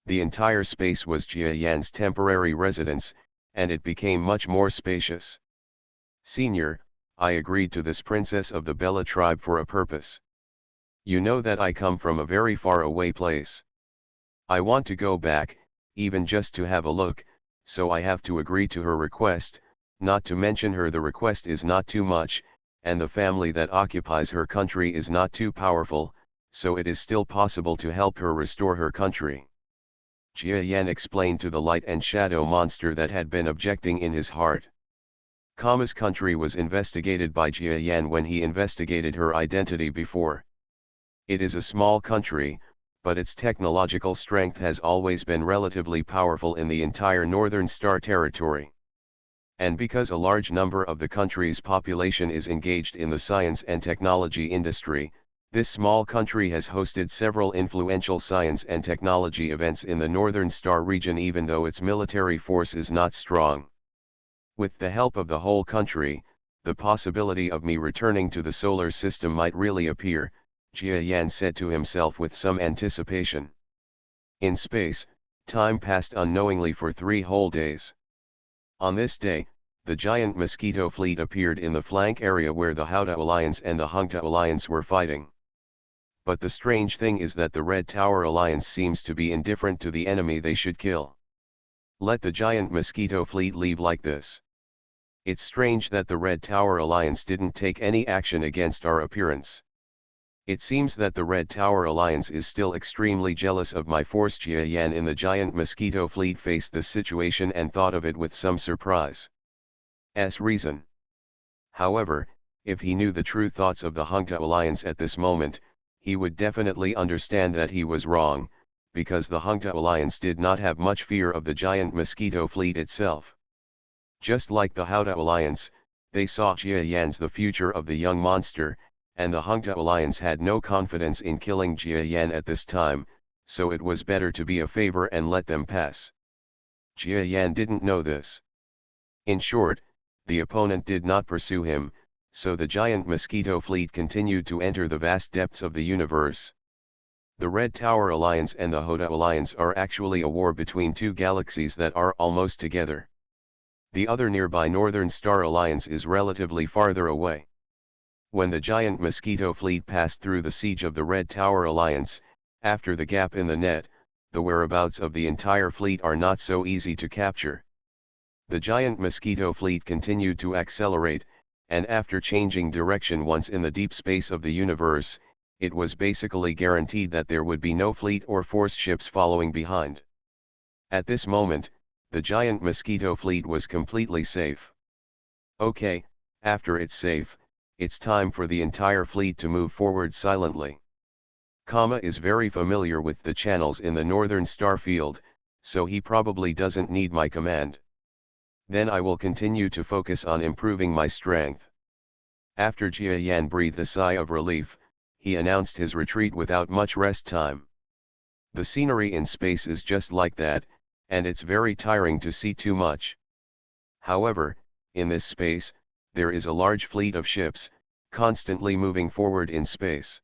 [SPEAKER 1] The entire space was Jia Yan's temporary residence, and it became much more spacious. Senior, I agreed to this princess of the Bella tribe for a purpose. You know that I come from a very far away place. I want to go back, even just to have a look, so I have to agree to her request, not to mention the request is not too much, and the family that occupies her country is not too powerful, so it is still possible to help her restore her country. Jia Yan explained to the light and shadow monster that had been objecting in his heart. Kama's country was investigated by Jia Yan when he investigated her identity before. It is a small country, but its technological strength has always been relatively powerful in the entire Northern Star territory. And because a large number of the country's population is engaged in the science and technology industry, this small country has hosted several influential science and technology events in the Northern Star region even though its military force is not strong. With the help of the whole country, the possibility of me returning to the solar system might really appear, Jia Yan said to himself with some anticipation. In space, time passed unknowingly for 3 whole days. On this day, the giant Mosquito fleet appeared in the flank area where the Houda Alliance and the Hungta Alliance were fighting. But the strange thing is that the Red Tower Alliance seems to be indifferent to the enemy they should kill. Let the giant Mosquito fleet leave like this. It's strange that the Red Tower Alliance didn't take any action against our appearance. It seems that the Red Tower Alliance is still extremely jealous of my force. Jia Yan in the giant Mosquito fleet faced this situation and thought of it with some surprise. Reason. However, if he knew the true thoughts of the Hungta Alliance at this moment, he would definitely understand that he was wrong, because the Hungta Alliance did not have much fear of the giant Mosquito fleet itself. Just like the Houda Alliance, they saw Jia Yan's the future of the young monster, and the Hungta Alliance had no confidence in killing Jia Yan at this time, so it was better to be a favor and let them pass. Jia Yan didn't know this. In short, the opponent did not pursue him, so the giant Mosquito fleet continued to enter the vast depths of the universe. The Red Tower Alliance and the Houda Alliance are actually a war between 2 galaxies that are almost together. The other nearby Northern Star Alliance is relatively farther away. When the giant Mosquito fleet passed through the siege of the Red Tower Alliance, after the gap in the net, the whereabouts of the entire fleet are not so easy to capture. The giant Mosquito fleet continued to accelerate, and after changing direction once in the deep space of the universe, it was basically guaranteed that there would be no fleet or force ships following behind. At this moment, the giant Mosquito fleet was completely safe. Okay, after it's safe, it's time for the entire fleet to move forward silently. Kama is very familiar with the channels in the Northern Star field, so he probably doesn't need my command. Then I will continue to focus on improving my strength. After Jia Yan breathed a sigh of relief, he announced his retreat without much rest time. The scenery in space is just like that, and it's very tiring to see too much. However, in this space, there is a large fleet of ships, constantly moving forward in space.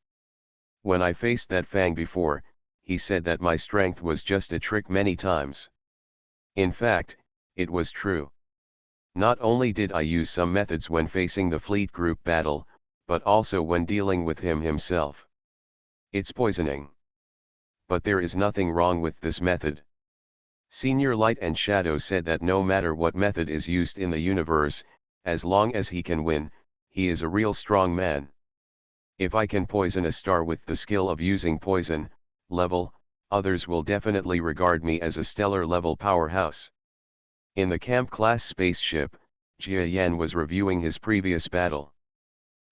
[SPEAKER 1] When I faced that Fang before, he said that my strength was just a trick many times. In fact, it was true. Not only did I use some methods when facing the fleet group battle, but also when dealing with him himself. It's poisoning. But there is nothing wrong with this method. Senior Light and Shadow said that no matter what method is used in the universe, as long as he can win, he is a real strong man. If I can poison a star with the skill of using poison, level, others will definitely regard me as a stellar level powerhouse. In the Camp-class spaceship, Jia Yan was reviewing his previous battle.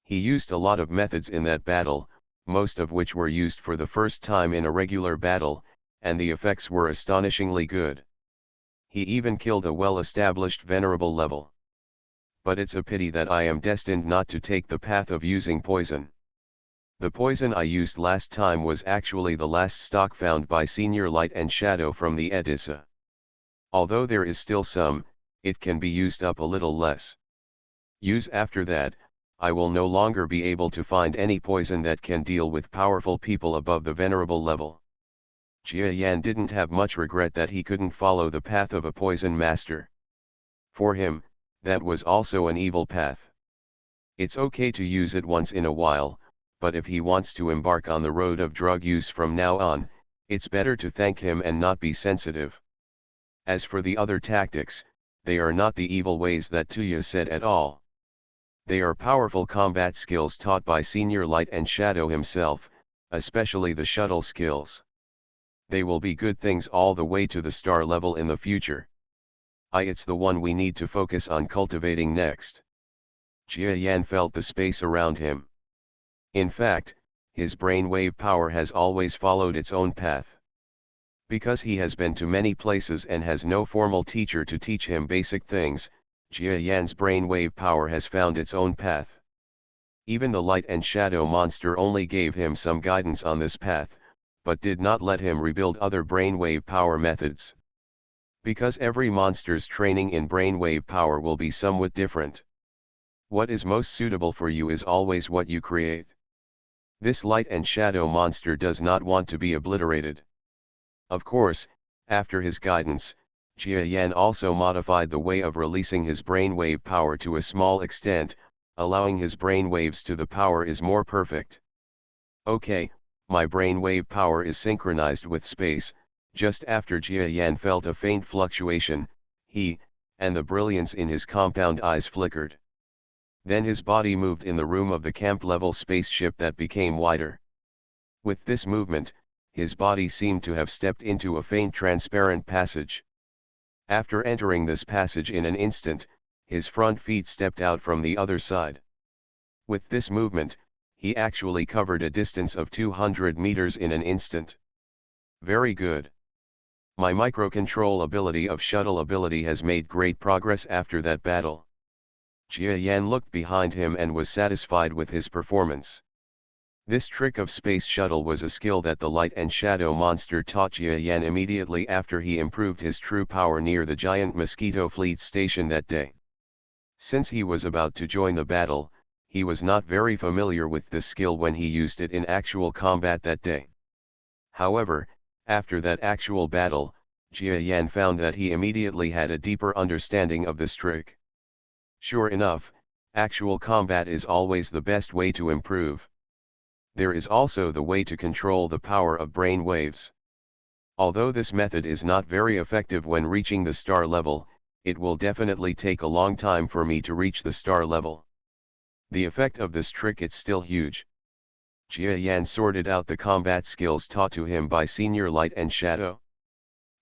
[SPEAKER 1] He used a lot of methods in that battle, most of which were used for the first time in a regular battle, and the effects were astonishingly good. He even killed a well-established venerable level. But it's a pity that I am destined not to take the path of using poison. The poison I used last time was actually the last stock found by Senior Light and Shadow from the Edessa. Although there is still some, it can be used up a little less. Use after that, I will no longer be able to find any poison that can deal with powerful people above the venerable level. Jia Yan didn't have much regret that he couldn't follow the path of a poison master. For him, that was also an evil path. It's okay to use it once in a while, but if he wants to embark on the road of drug use from now on, it's better to thank him and not be sensitive. As for the other tactics, they are not the evil ways that Tuya said at all. They are powerful combat skills taught by Senior Light and Shadow himself, especially the shuttle skills. They will be good things all the way to the star level in the future. It's the one we need to focus on cultivating next. Jia Yan felt the space around him. In fact, his brainwave power has always followed its own path. Because he has been to many places and has no formal teacher to teach him basic things, Jia Yan's brainwave power has found its own path. Even the light and shadow monster only gave him some guidance on this path, but did not let him rebuild other brainwave power methods. Because every monster's training in brainwave power will be somewhat different. What is most suitable for you is always what you create. This light and shadow monster does not want to be obliterated. Of course, after his guidance, Jia Yan also modified the way of releasing his brainwave power to a small extent, allowing his brainwaves to the power is more perfect. Okay, my brainwave power is synchronized with space. Just after Jia Yan felt a faint fluctuation, and the brilliance in his compound eyes flickered. Then his body moved in the room of the camp-level spaceship that became wider. With this movement, his body seemed to have stepped into a faint transparent passage. After entering this passage in an instant, his front feet stepped out from the other side. With this movement, he actually covered a distance of 200 meters in an instant. Very good. My microcontrol ability of shuttle ability has made great progress after that battle. Jia Yan looked behind him and was satisfied with his performance. This trick of space shuttle was a skill that the light and shadow monster taught Jia Yan immediately after he improved his true power near the giant Mosquito fleet station that day. Since he was about to join the battle, he was not very familiar with this skill when he used it in actual combat that day. However, after that actual battle, Jia Yan found that he immediately had a deeper understanding of this trick. Sure enough, actual combat is always the best way to improve. There is also the way to control the power of brain waves. Although this method is not very effective when reaching the star level, it will definitely take a long time for me to reach the star level. The effect of this trick is still huge. Jia Yan sorted out the combat skills taught to him by Senior Light and Shadow.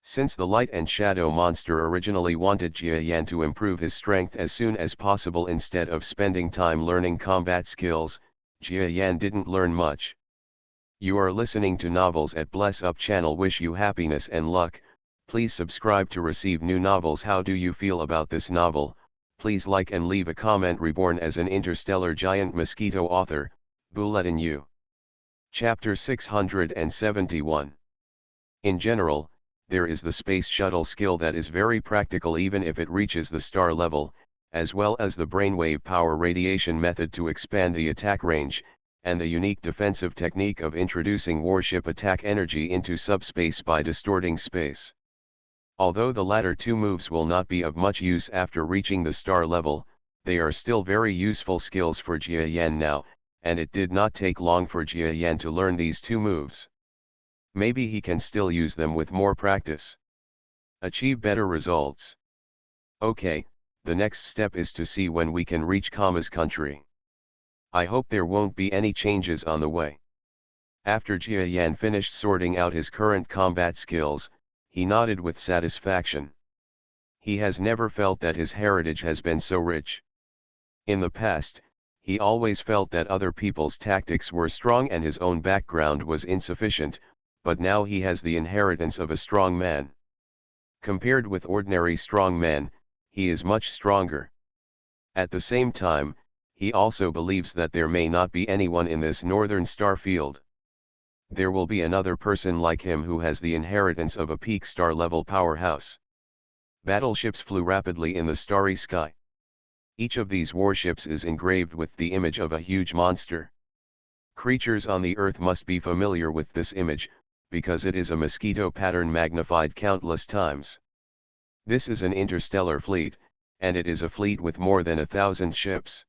[SPEAKER 1] Since the light and shadow monster originally wanted Jia Yan to improve his strength as soon as possible instead of spending time learning combat skills, Jia Yan didn't learn much. You are listening to Novels at Bless Up channel. Wish you happiness and luck. Please subscribe to receive new novels. How do you feel about this novel? Please like and leave a comment. Reborn as an interstellar giant mosquito. Author, Bulletin U. Chapter 671. In general, there is the space shuttle skill that is very practical even if it reaches the star level, as well as the brainwave power radiation method to expand the attack range, and the unique defensive technique of introducing warship attack energy into subspace by distorting space. Although the latter two moves will not be of much use after reaching the star level, they are still very useful skills for Jia Yan now, and it did not take long for Jia Yan to learn these two moves. Maybe he can still use them with more practice. Achieve better results. Okay, the next step is to see when we can reach Kama's country. I hope there won't be any changes on the way. After Jia Yan finished sorting out his current combat skills, he nodded with satisfaction. He has never felt that his heritage has been so rich. In the past, He always felt that other people's tactics were strong and his own background was insufficient, but now he has the inheritance of a strong man. Compared with ordinary strong men, he is much stronger. At the same time, he also believes that there may not be anyone in this northern star field. There will be another person like him who has the inheritance of a peak star-level powerhouse. Battleships flew rapidly in the starry sky. Each of these warships is engraved with the image of a huge monster. Creatures on the Earth must be familiar with this image, because it is a mosquito pattern magnified countless times. This is an interstellar fleet, and it is a fleet with more than 1,000 ships.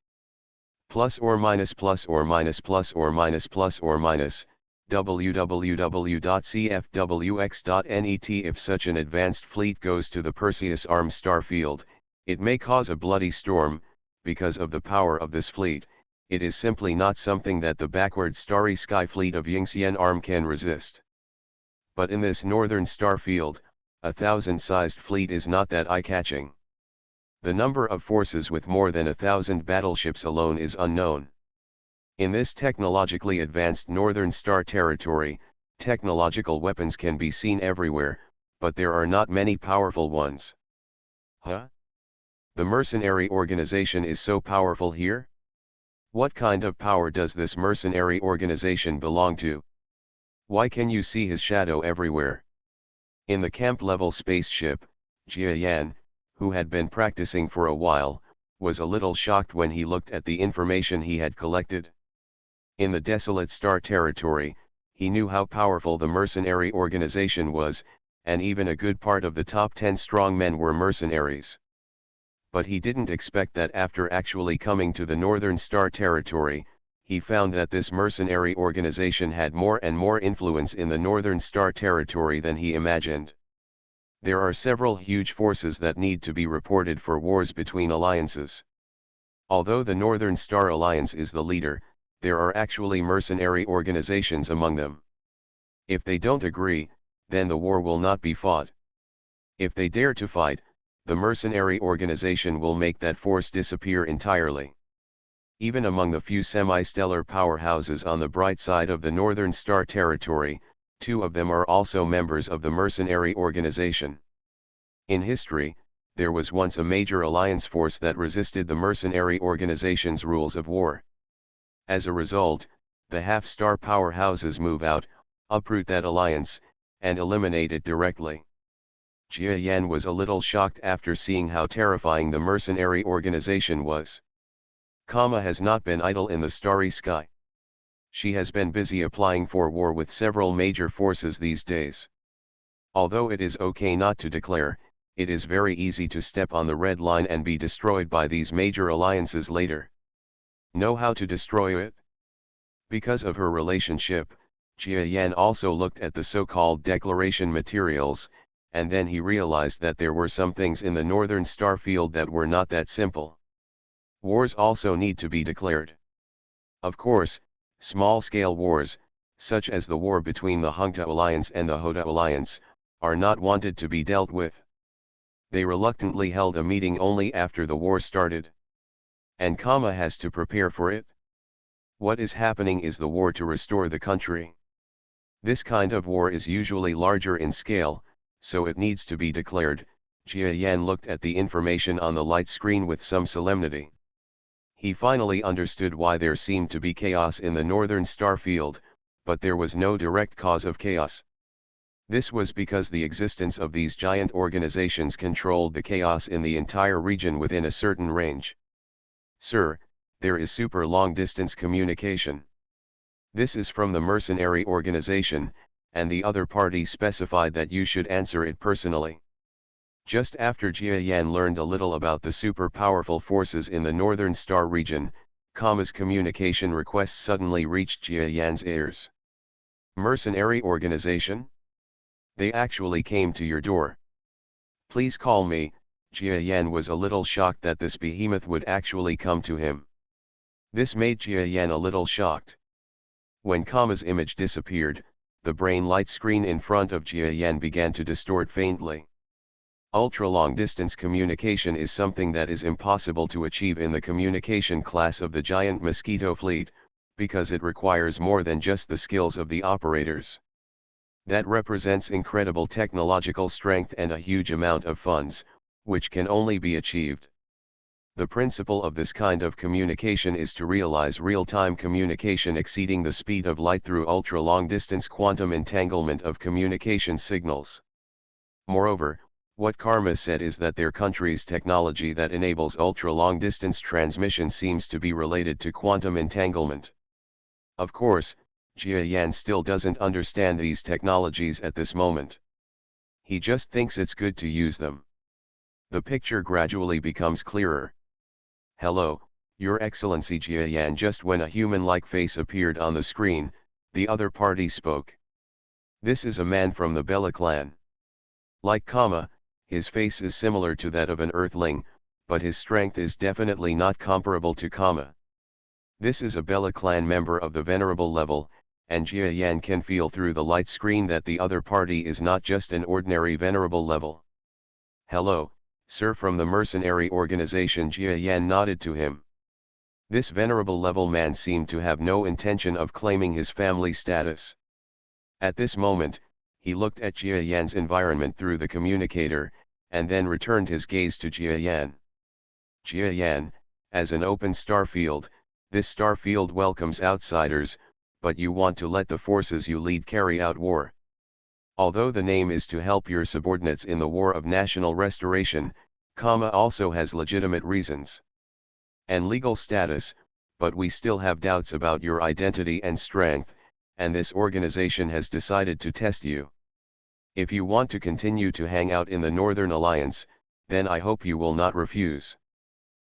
[SPEAKER 1] Plus or minus plus or minus plus or minus plus or minus, www.cfwx.net. If such an advanced fleet goes to the Perseus Arm star field, it may cause a bloody storm. Because of the power of this fleet, it is simply not something that the backward starry sky fleet of Yingxian Arm can resist. But in this northern star field, 1,000-sized fleet is not that eye-catching. The number of forces with more than 1,000 battleships alone is unknown. In this technologically advanced northern star territory, technological weapons can be seen everywhere, but there are not many powerful ones. Huh? The mercenary organization is so powerful here? What kind of power does this mercenary organization belong to? Why can you see his shadow everywhere? In the camp-level spaceship, Jia Yan, who had been practicing for a while, was a little shocked when he looked at the information he had collected. In the desolate star territory, he knew how powerful the mercenary organization was, and even a good part of the top 10 strong men were mercenaries. But he didn't expect that after actually coming to the northern star territory, he found that this mercenary organization had more and more influence in the northern star territory than he imagined. There are several huge forces that need to be reported for wars between alliances. Although the Northern Star Alliance is the leader, there are actually mercenary organizations among them. If they don't agree, then the war will not be fought. If they dare to fight, the mercenary organization will make that force disappear entirely. Even among the few semi-stellar powerhouses on the bright side of the Northern Star territory, 2 of them are also members of the mercenary organization. In history, there was once a major alliance force that resisted the mercenary organization's rules of war. As a result, the half-star powerhouses move out, uproot that alliance, and eliminate it directly. Jia Yan was a little shocked after seeing how terrifying the mercenary organization was. Kama has not been idle in the starry sky. She has been busy applying for war with several major forces these days. Although it is okay not to declare, it is very easy to step on the red line and be destroyed by these major alliances later. Know how to destroy it? Because of her relationship, Jia Yan also looked at the so-called declaration materials, and then he realized that there were some things in the northern star field that were not that simple. Wars also need to be declared. Of course, small-scale wars, such as the war between the Hungta Alliance and the Hoda Alliance, are not wanted to be dealt with. They reluctantly held a meeting only after the war started. And Kama has to prepare for it. What is happening is the war to restore the country. This kind of war is usually larger in scale, so it needs to be declared. Jia Yan looked at the information on the light screen with some solemnity. He finally understood why there seemed to be chaos in the northern star field, but there was no direct cause of chaos. This was because the existence of these giant organizations controlled the chaos in the entire region within a certain range. Sir, there is super long-distance communication. This is from the mercenary organization, and the other party specified that you should answer it personally. Just after Jia Yan learned a little about the super powerful forces in the Northern Star region, Kama's communication request suddenly reached Jia Yan's ears. Mercenary organization? They actually came to your door. Please call me. Jia Yan was a little shocked that this behemoth would actually come to him. This made Jia Yan a little shocked. When Kama's image disappeared, the brain light screen in front of Jia Yan began to distort faintly. Ultra-long-distance communication is something that is impossible to achieve in the communication class of the giant Mosquito fleet, because it requires more than just the skills of the operators. That represents incredible technological strength and a huge amount of funds, which can only be achieved. The principle of this kind of communication is to realize real-time communication exceeding the speed of light through ultra-long-distance quantum entanglement of communication signals. Moreover, what Karma said is that their country's technology that enables ultra-long-distance transmission seems to be related to quantum entanglement. Of course, Jia Yan still doesn't understand these technologies at this moment. He just thinks it's good to use them. The picture gradually becomes clearer. "Hello, Your Excellency Jia Yan." Just when a human-like face appeared on the screen, the other party spoke. This is a man from the Bella clan. Like Kama, his face is similar to that of an earthling, but his strength is definitely not comparable to Kama. This is a Bella clan member of the venerable level, and Jia Yan can feel through the light screen that the other party is not just an ordinary venerable level. "Hello, sir," from the mercenary organization. Jia Yan nodded to him. This venerable level man seemed to have no intention of claiming his family status. At this moment, he looked at Jia Yan's environment through the communicator, and then returned his gaze to Jia Yan. "Jia Yan, as an open star field, this star field welcomes outsiders, but you want to let the forces you lead carry out war. Although the name is to help your subordinates in the War of National Restoration, Kama also has legitimate reasons and legal status, but we still have doubts about your identity and strength, and this organization has decided to test you. If you want to continue to hang out in the Northern Alliance, then I hope you will not refuse."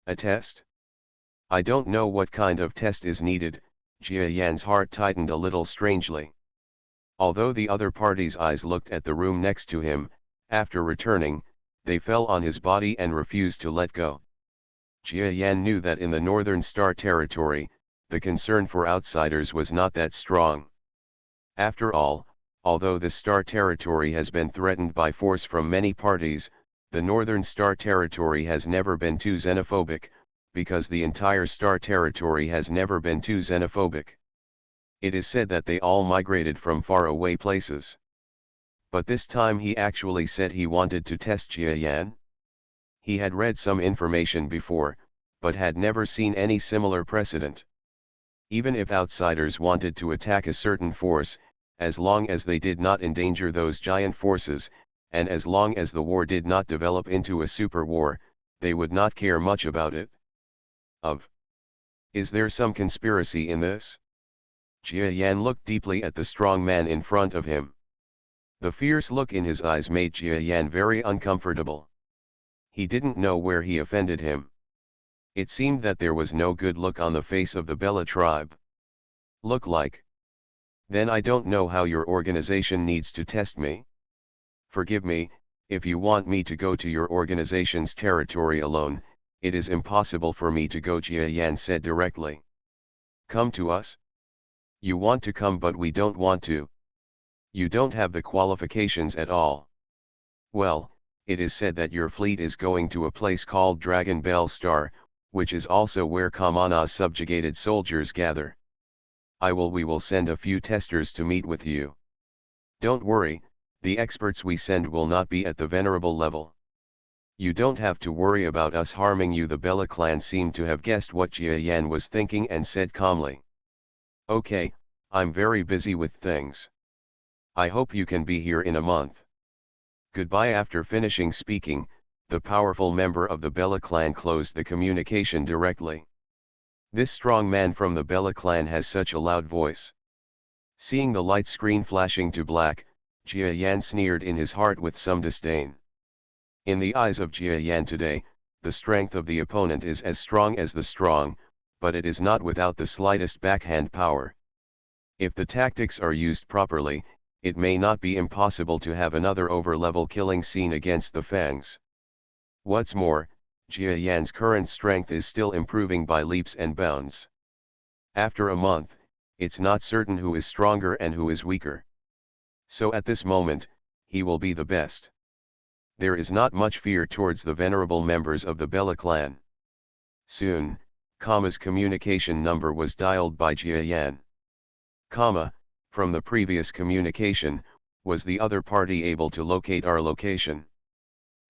[SPEAKER 1] "A test? I don't know what kind of test is needed." Jia Yan's heart tightened a little strangely. Although the other party's eyes looked at the room next to him, after returning, they fell on his body and refused to let go. Jia Yan knew that in the Northern Star territory, the concern for outsiders was not that strong. After all, although the Star territory has been threatened by force from many parties, the Northern Star territory has never been too xenophobic, because the entire Star territory has never been too xenophobic. It is said that they all migrated from far-away places. But this time he actually said he wanted to test Jia Yan. He had read some information before, but had never seen any similar precedent. Even if outsiders wanted to attack a certain force, as long as they did not endanger those giant forces, and as long as the war did not develop into a super war, they would not care much about it. Is there some conspiracy in this? Jia Yan looked deeply at the strong man in front of him. The fierce look in his eyes made Jia Yan very uncomfortable. He didn't know where he offended him. It seemed that there was no good look on the face of the Bella tribe. "Look like? Then I don't know how your organization needs to test me. Forgive me, if you want me to go to your organization's territory alone, it is impossible for me to go," Jia Yan said directly. "Come to us? You want to come but we don't want to. You don't have the qualifications at all. Well, it is said that your fleet is going to a place called Dragon Bell Star, which is also where Kamana's subjugated soldiers gather. We will send a few testers to meet with you. Don't worry, the experts we send will not be at the venerable level. You don't have to worry about us harming you." The Bella clan seemed to have guessed what Jia Yan was thinking and said calmly. "Okay, I'm very busy with things. I hope you can be here in a month. Goodbye." After finishing speaking, the powerful member of the Bella clan closed the communication directly. This strong man from the Bella clan has such a loud voice. Seeing the light screen flashing to black, Jia Yan sneered in his heart with some disdain. In the eyes of Jia Yan today, the strength of the opponent is as strong as the strong, but it is not without the slightest backhand power. If the tactics are used properly, it may not be impossible to have another over-level killing scene against the Fangs. What's more, Jia Yan's current strength is still improving by leaps and bounds. After a month, it's not certain who is stronger and who is weaker. So at this moment, he will be the best. There is not much fear towards the venerable members of the Bella clan. Soon, Kama's communication number was dialed by Jia Yan. Kama, from the previous communication, was the other party able to locate our location?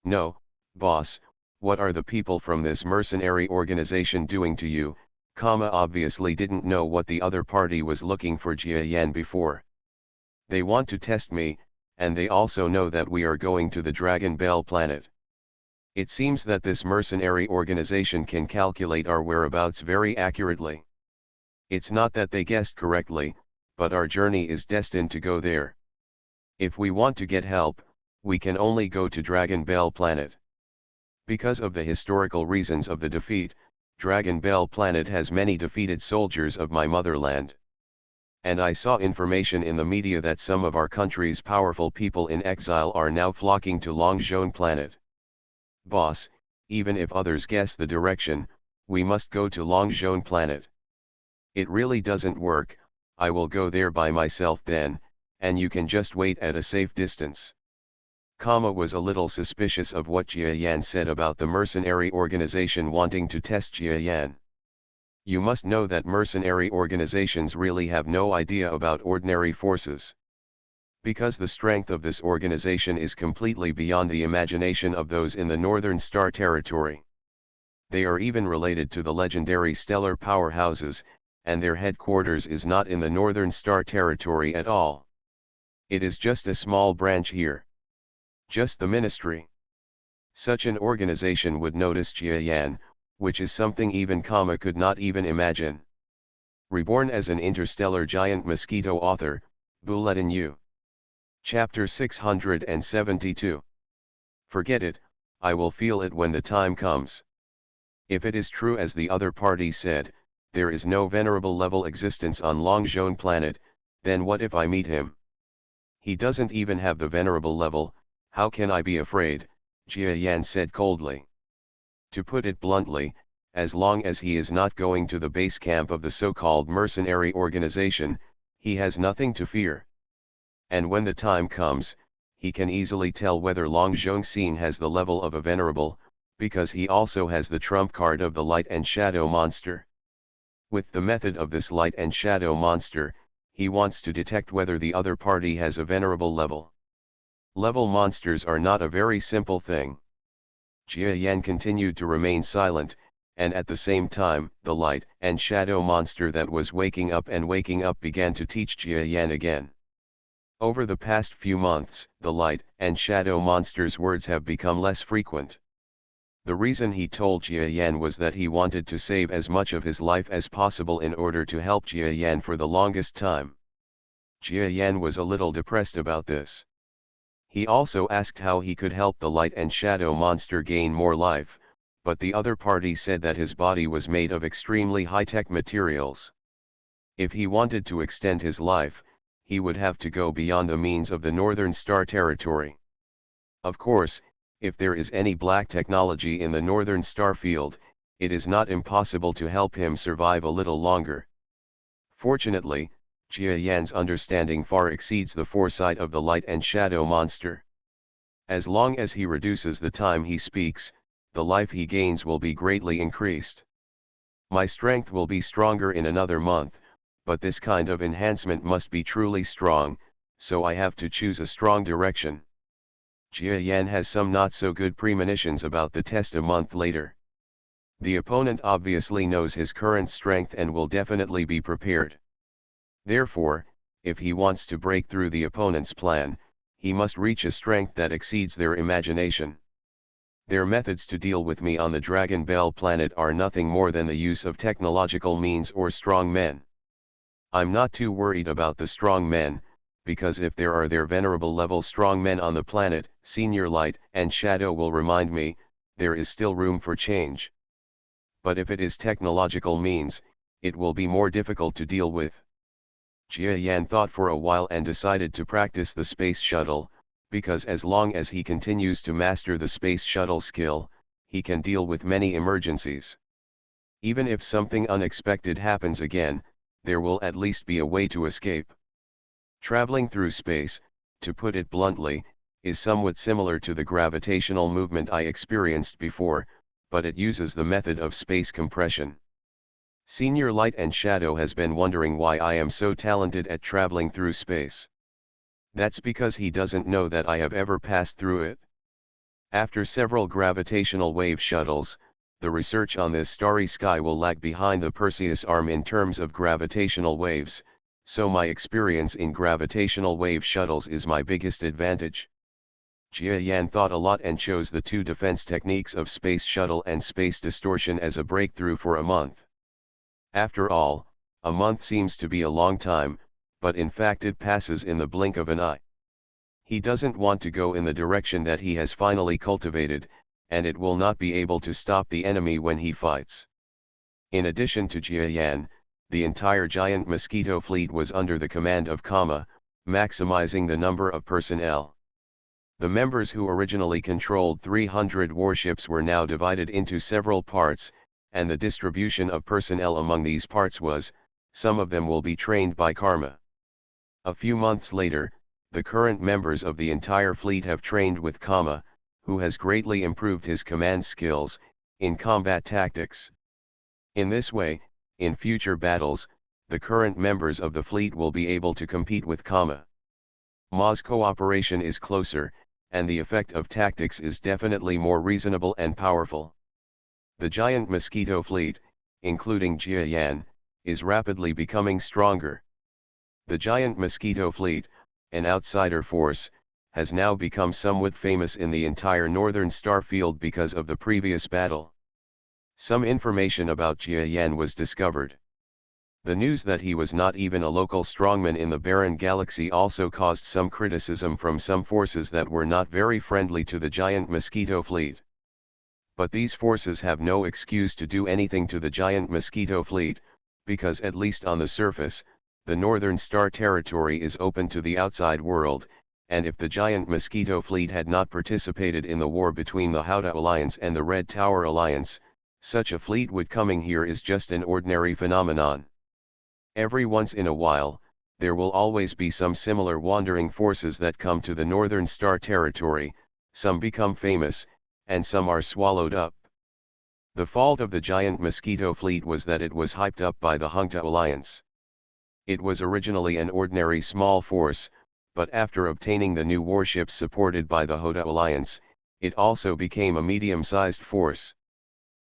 [SPEAKER 1] No, boss, what are the people from this mercenary organization doing to you? Kama obviously didn't know what the other party was looking for Jia Yan before. They want to test me, and they also know that we are going to the Dragon Bell planet. It seems that this mercenary organization can calculate our whereabouts very accurately. It's not that they guessed correctly, but our journey is destined to go there. If we want to get help, we can only go to Dragon Bell planet. Because of the historical reasons of the defeat, Dragon Bell planet has many defeated soldiers of my motherland. And I saw information in the media that some of our country's powerful people in exile are now flocking to Longzhong planet. Boss, even if others guess the direction, we must go to Longzhong planet. It really doesn't work, I will go there by myself then, and you can just wait at a safe distance. Kama was a little suspicious of what Jia Yan said about the mercenary organization wanting to test Jia Yan. You must know that mercenary organizations really have no idea about ordinary forces. Because the strength of this organization is completely beyond the imagination of those in the Northern Star territory. They are even related to the legendary stellar powerhouses, and their headquarters is not in the Northern Star territory at all. It is just a small branch here. Just the ministry. Such an organization would notice Jia Yan, which is something even Kama could not even imagine. Reborn as an interstellar giant mosquito author, Bulletin U. Chapter 672. Forget it, I will feel it when the time comes. If it is true as the other party said, there is no venerable level existence on Longzhong planet, then what if I meet him? He doesn't even have the venerable level, how can I be afraid? Jia Yan said coldly. To put it bluntly, as long as he is not going to the base camp of the so-called mercenary organization, he has nothing to fear. And when the time comes, he can easily tell whether Longzhong Xin has the level of a venerable, because he also has the trump card of the light and shadow monster. With the method of this light and shadow monster, he wants to detect whether the other party has a venerable level. Level monsters are not a very simple thing. Jia Yan continued to remain silent, and at the same time, the light and shadow monster that was waking up began to teach Jia Yan again. Over the past few months, the light and shadow monster's words have become less frequent. The reason he told Jia Yan was that he wanted to save as much of his life as possible in order to help Jia Yan for the longest time. Jia Yan was a little depressed about this. He also asked how he could help the light and shadow monster gain more life, but the other party said that his body was made of extremely high-tech materials. If he wanted to extend his life, he would have to go beyond the means of the Northern Star territory. Of course, if there is any black technology in the Northern Star field, it is not impossible to help him survive a little longer. Fortunately, Jia Yan's understanding far exceeds the foresight of the light and shadow monster. As long as he reduces the time he speaks, the life he gains will be greatly increased. My strength will be stronger in another month, but this kind of enhancement must be truly strong, so I have to choose a strong direction. Jia Yan has some not so good premonitions about the test a month later. The opponent obviously knows his current strength and will definitely be prepared. Therefore, if he wants to break through the opponent's plan, he must reach a strength that exceeds their imagination. Their methods to deal with me on the Dragon Bell planet are nothing more than the use of technological means or strong men. I'm not too worried about the strong men, because if there are their venerable level strong men on the planet, Senior Light and Shadow will remind me, there is still room for change. But if it is technological means, it will be more difficult to deal with. Jia Yan thought for a while and decided to practice the space shuttle, because as long as he continues to master the space shuttle skill, he can deal with many emergencies. Even if something unexpected happens again, there will at least be a way to escape. Traveling through space, to put it bluntly, is somewhat similar to the gravitational movement I experienced before, but it uses the method of space compression. Senior Light and Shadow has been wondering why I am so talented at traveling through space. That's because he doesn't know that I have ever passed through it. After several gravitational wave shuttles, the research on this starry sky will lag behind the Perseus arm in terms of gravitational waves, so my experience in gravitational wave shuttles is my biggest advantage. Jia Yan thought a lot and chose the two defense techniques of space shuttle and space distortion as a breakthrough for a month. After all, a month seems to be a long time, but in fact it passes in the blink of an eye. He doesn't want to go in the direction that he has finally cultivated, and it will not be able to stop the enemy when he fights. In addition to Jia Yan, the entire giant Mosquito fleet was under the command of Kama, maximizing the number of personnel. The members who originally controlled 300 warships were now divided into several parts, and the distribution of personnel among these parts was, some of them will be trained by Karma. A few months later, the current members of the entire fleet have trained with Kama, who has greatly improved his command skills, in combat tactics. In this way, in future battles, the current members of the fleet will be able to compete with Kama. Ma's cooperation is closer, and the effect of tactics is definitely more reasonable and powerful. The giant Mosquito fleet, including Jia Yan, is rapidly becoming stronger. The giant Mosquito fleet, an outsider force, has now become somewhat famous in the entire northern star field because of the previous battle. Some information about Jia Yan was discovered. The news that he was not even a local strongman in the barren galaxy also caused some criticism from some forces that were not very friendly to the giant Mosquito fleet. But these forces have no excuse to do anything to the giant Mosquito fleet, because at least on the surface, the Northern Star territory is open to the outside world, and if the giant Mosquito fleet had not participated in the war between the Houda Alliance and the Red Tower Alliance, such a fleet would coming here is just an ordinary phenomenon. Every once in a while, there will always be some similar wandering forces that come to the Northern Star territory, some become famous, and some are swallowed up. The fault of the giant Mosquito fleet was that it was hyped up by the Houda Alliance. It was originally an ordinary small force, but after obtaining the new warships supported by the Houda Alliance, it also became a medium-sized force.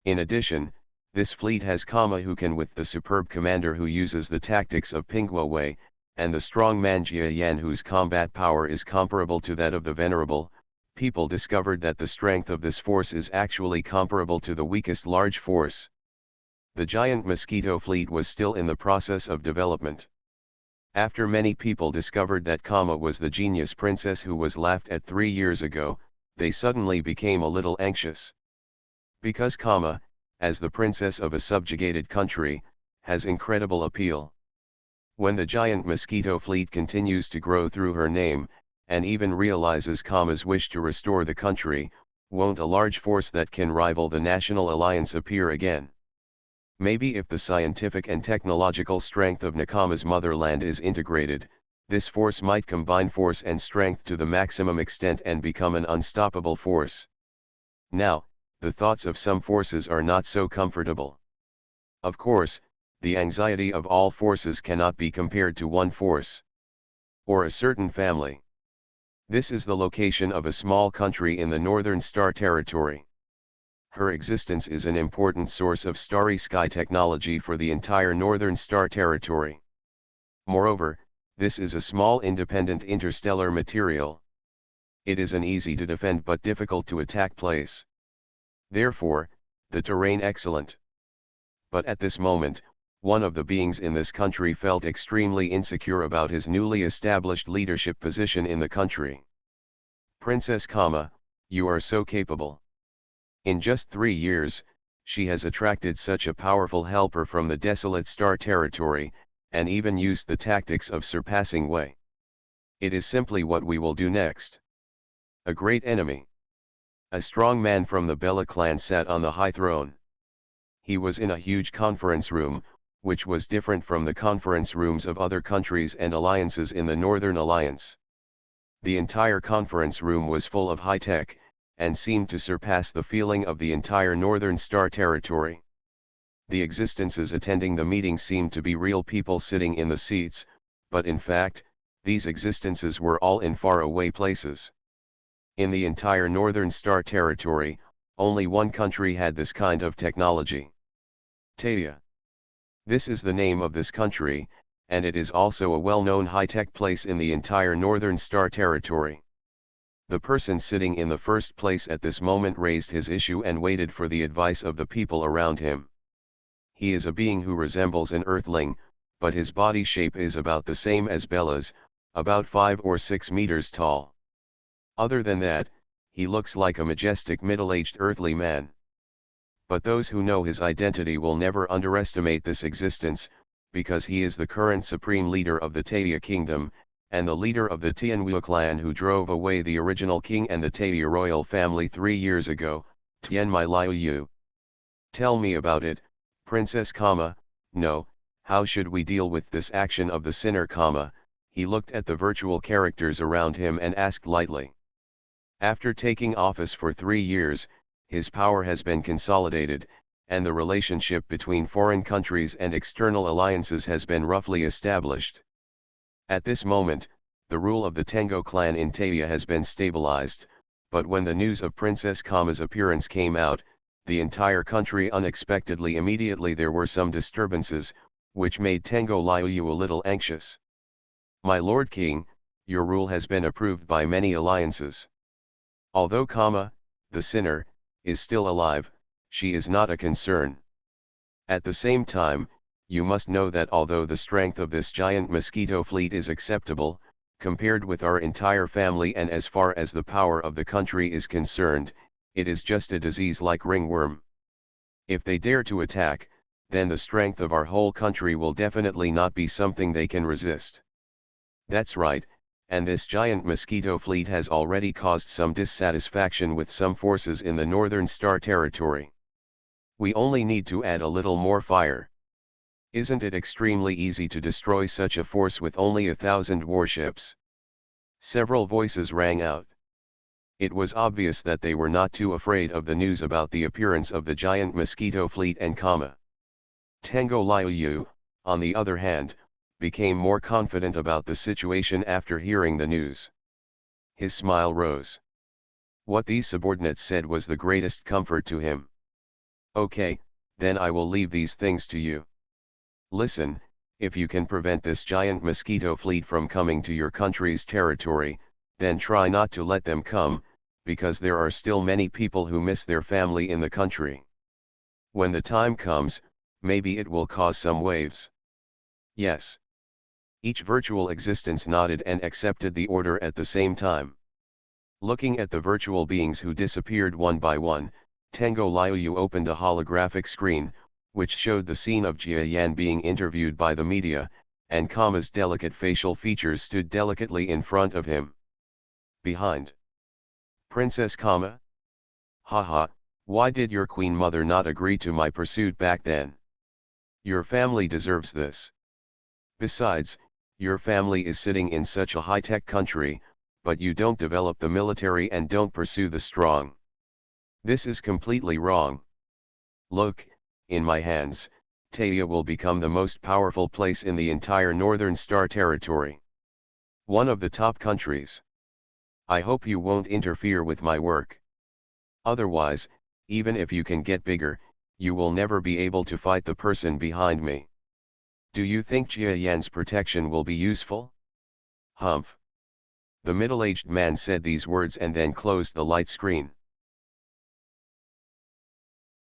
[SPEAKER 1] In addition, this fleet has Kama who can with the superb commander who uses the tactics of Pingguo Wei, and the strong man Jia Yan whose combat power is comparable to that of the Venerable. People discovered that the strength of this force is actually comparable to the weakest large force. The giant Mosquito fleet was still in the process of development. After many people discovered that Kama was the genius princess who was laughed at 3 years ago, they suddenly became a little anxious. Because Kama, as the princess of a subjugated country, has incredible appeal. When the giant Mosquito fleet continues to grow through her name, and even realizes Kama's wish to restore the country, won't a large force that can rival the National Alliance appear again? Maybe if the scientific and technological strength of Nakama's motherland is integrated, this force might combine force and strength to the maximum extent and become an unstoppable force. Now, the thoughts of some forces are not so comfortable. Of course, the anxiety of all forces cannot be compared to one force, or a certain family. This is the location of a small country in the Northern Star Territory. Her existence is an important source of starry sky technology for the entire Northern Star Territory. Moreover, this is a small independent interstellar material. It is an easy to defend but difficult to attack place. Therefore, the terrain excellent. But at this moment, one of the beings in this country felt extremely insecure about his newly established leadership position in the country. Princess Kama, you are so capable. In just 3 years, she has attracted such a powerful helper from the desolate star territory, and even used the tactics of surpassing Wei. It is simply what we will do next. A great enemy. A strong man from the Bella clan sat on the high throne. He was in a huge conference room, which was different from the conference rooms of other countries and alliances in the Northern Alliance. The entire conference room was full of high-tech, and seemed to surpass the feeling of the entire Northern Star Territory. The existences attending the meeting seemed to be real people sitting in the seats, but in fact, these existences were all in far-away places. In the entire Northern Star Territory, only one country had this kind of technology. Tadia. This is the name of this country, and it is also a well-known high-tech place in the entire Northern Star Territory. The person sitting in the first place at this moment raised his issue and waited for the advice of the people around him. He is a being who resembles an earthling, but his body shape is about the same as Bella's, about 5 or 6 meters tall. Other than that, he looks like a majestic middle-aged earthly man. But those who know his identity will never underestimate this existence, because he is the current supreme leader of the Tadia kingdom, and the leader of the Tianwu clan who drove away the original king and the Tadia royal family 3 years ago, Tianmai Liu. Tell me about it, Princess, no, how should we deal with this action of the sinner, he looked at the virtual characters around him and asked lightly. After taking office for 3 years, his power has been consolidated, and the relationship between foreign countries and external alliances has been roughly established. At this moment, the rule of the Tengo clan in Tadia has been stabilized, but when the news of Princess Kama's appearance came out, the entire country unexpectedly immediately there were some disturbances, which made Tengo Liu a little anxious. My Lord King, your rule has been approved by many alliances. Although the sinner, is still alive, she is not a concern. At the same time, you must know that although the strength of this giant mosquito fleet is acceptable, compared with our entire family and as far as the power of the country is concerned, it is just a disease like ringworm. If they dare to attack, then the strength of our whole country will definitely not be something they can resist. That's right, and this giant mosquito fleet has already caused some dissatisfaction with some forces in the Northern Star Territory. We only need to add a little more fire. Isn't it extremely easy to destroy such a force with only 1,000 warships? Several voices rang out. It was obvious that they were not too afraid of the news about the appearance of the giant mosquito fleet and Tengo Liu, on the other hand, became more confident about the situation after hearing the news. His smile rose. What these subordinates said was the greatest comfort to him. Okay, then I will leave these things to you. Listen, if you can prevent this giant mosquito fleet from coming to your country's territory, then try not to let them come, because there are still many people who miss their family in the country. When the time comes, maybe it will cause some waves. Yes. Each virtual existence nodded and accepted the order at the same time. Looking at the virtual beings who disappeared one by one, Tengo Liu opened a holographic screen, which showed the scene of Jia Yan being interviewed by the media, and Kama's delicate facial features stood delicately in front of him. Behind. Princess Kama? Haha, why did your queen mother not agree to my pursuit back then? Your family deserves this. Besides, your family is sitting in such a high-tech country, but you don't develop the military and don't pursue the strong. This is completely wrong. Look, in my hands, Tadia will become the most powerful place in the entire Northern Star Territory. One of the top countries. I hope you won't interfere with my work. Otherwise, even if you can get bigger, you will never be able to fight the person behind me. Do you think Jia Yan's protection will be useful? Humph. The middle-aged man said these words and then closed the light screen.